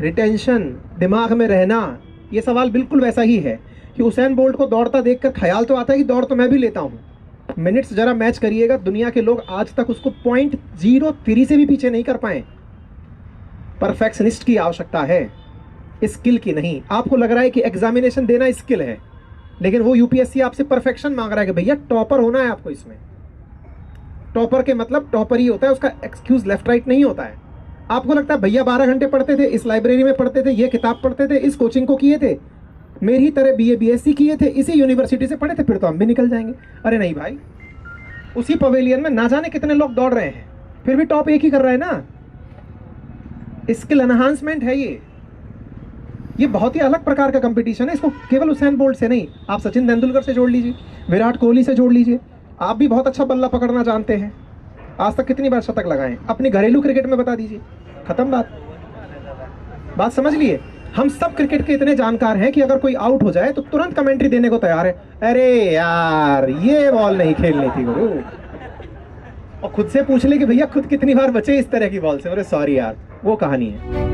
रिटेंशन, दिमाग में रहना, ये सवाल बिल्कुल वैसा ही है कि हुसैन बोल्ट को दौड़ता देखकर ख्याल तो आता है कि दौड़ तो मैं भी लेता हूँ। मिनट्स जरा मैच करिएगा, दुनिया के लोग आज तक उसको 0.03 से भी पीछे नहीं कर पाए। परफेक्शनिस्ट की आवश्यकता है, स्किल की नहीं। आपको लग रहा है कि एग्जामिनेशन देना स्किल है, लेकिन वो यूपीएससी आपसे परफेक्शन मांग रहा है कि भैया टॉपर होना है आपको। इसमें टॉपर के मतलब टॉपर ही होता है, उसका एक्सक्यूज लेफ्ट राइट नहीं होता है। आपको लगता है भैया 12 घंटे पढ़ते थे, इस लाइब्रेरी में पढ़ते थे, ये किताब पढ़ते थे, इस कोचिंग को किए थे, मेरी तरह बीए बीएससी किए थे, इसी यूनिवर्सिटी से पढ़े थे, फिर तो हम भी निकल जाएंगे। अरे नहीं भाई, उसी पवेलियन में ना जाने कितने लोग दौड़ रहे हैं, फिर भी टॉप एक ही कर रहा है ना। स्किल एनहांसमेंट है ये बहुत ही अलग प्रकार का कंपटीशन है। इसको केवल हुसैन बोल्ट से नहीं, आप सचिन तेंदुलकर से जोड़ लीजिए, विराट कोहली से जोड़ लीजिए। आप भी बहुत अच्छा बल्ला पकड़ना जानते हैं, आज तक कितनी बार शतक लगाएं, अपनी घरेलू क्रिकेट में बता दीजिए, खत्म बात समझ लिए। हम सब क्रिकेट के इतने जानकार हैं कि अगर कोई आउट हो जाए तो तुरंत कमेंट्री देने को तैयार है, अरे यार ये बॉल नहीं खेलनी थी गुरु। और खुद से पूछ ले कि भैया खुद कितनी बार बचे इस तरह की बॉल से, अरे सॉरी यार, वो कहानी है।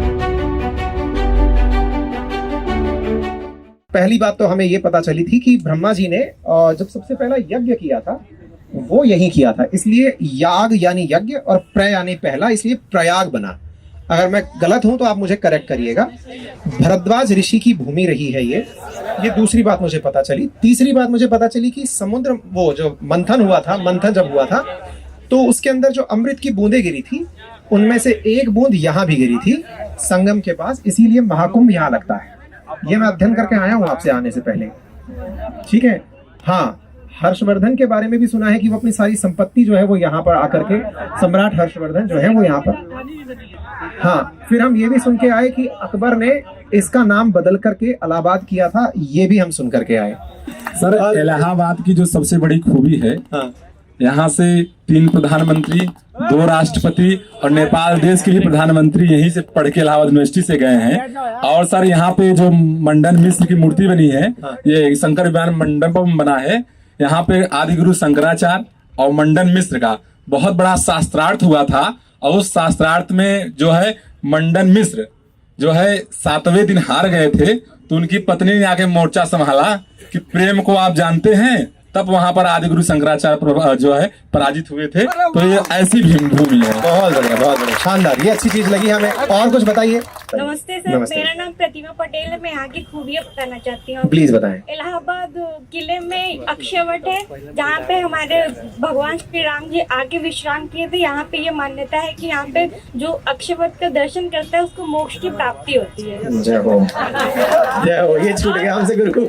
पहली बात तो हमें ये पता चली थी कि ब्रह्मा जी ने जब सबसे पहला यज्ञ किया था वो यहीं किया था, इसलिए याग यानी यज्ञ और प्र यानी पहला, इसलिए प्रयाग बना। अगर मैं गलत हूं तो आप मुझे करेक्ट करिएगा। भरद्वाज ऋषि की भूमि रही है ये दूसरी बात मुझे पता चली। तीसरी बात मुझे पता चली कि समुद्र, वो जो मंथन हुआ था, मंथन जब हुआ था तो उसके अंदर जो अमृत की बूंदें गिरी थी उनमें से एक बूंद यहाँ भी गिरी थी संगम के पास, इसीलिए महाकुंभ यहाँ लगता है। ये मैं अध्ययन करके आया हूँ आपसे आने से पहले, ठीक है। हाँ, हर्षवर्धन के बारे में भी सुना है कि वो अपनी सारी संपत्ति जो है वो यहाँ पर आकर के, सम्राट हर्षवर्धन जो है वो यहाँ पर। हाँ, फिर हम ये भी सुन के आए कि अकबर ने इसका नाम बदल करके इलाहाबाद किया था, ये भी हम सुन करके आए। सर इलाहाबाद की जो सबसे बड़ी खूबी है, हाँ, यहाँ से 3 प्रधानमंत्री, 2 राष्ट्रपति और नेपाल देश के ही प्रधानमंत्री यहीं से पढ़ के इलाहाबाद यूनिवर्सिटी से गए हैं। और सर यहाँ पे जो मंडन मिश्र की मूर्ति बनी है, ये शंकर विमान मंडपम बना है, यहाँ पे आदि गुरु शंकराचार्य और मंडन मिश्र का बहुत बड़ा शास्त्रार्थ हुआ था। और उस शास्त्रार्थ में जो है मंडन मिश्र जो है 7वें दिन हार गए थे, तो उनकी पत्नी ने आके मोर्चा संभाला कि प्रेम को आप जानते हैं, तब वहां पर आदि गुरु शंकराचार्य जो है पराजित हुए थे। तो ये ऐसी भूमि है। बहुत बढ़िया, शानदार, ये अच्छी चीज लगी हमें। और कुछ बताइए। नमस्ते सर, मेरा नाम प्रतिमा पटेल है। मैं यहाँ की खूबियाँ बताना चाहती हूँ। प्लीज बताएं। इलाहाबाद किले में अक्षयवट है, जहाँ पे हमारे भगवान श्री राम जी आके विश्राम किए थे। यहाँ पे ये मान्यता है कि यहाँ पे जो अक्षयवट का दर्शन करता है उसको मोक्ष की प्राप्ति होती है। जय हो, जय हो। ये छूट गया हमसे गुरु।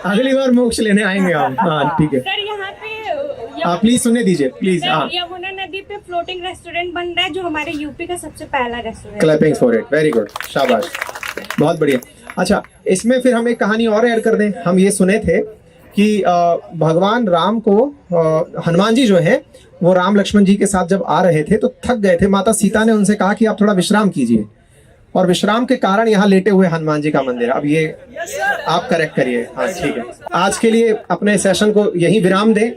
अगली बार मोक्ष लेने आएंगे हम। हाँ ठीक है सर, यहाँ पे प्लीज सुनने दीजिए प्लीज। हाँ, यमुना नदी पे फ्लोटिंग रेस्टोरेंट बन रहा है, जो हमारे यूपी का सबसे पहला restaurant. Clapping for it, very good, शाबाश, बहुत बढ़िया। अच्छा, इसमें फिर हम एक कहानी और ऐड कर दें। हम ये सुने थे कि भगवान राम को हनुमान जी जो है वो राम लक्ष्मण जी के साथ जब आ रहे थे तो थक गए थे। माता सीता ने उनसे कहा कि आप थोड़ा विश्राम कीजिए, और विश्राम के कारण यहाँ लेटे हुए हनुमान जी का मंदिर। अब ये आप करेक्ट करिए। हाँ ठीक है, आज के लिए अपने सेशन को यहीं विराम दें।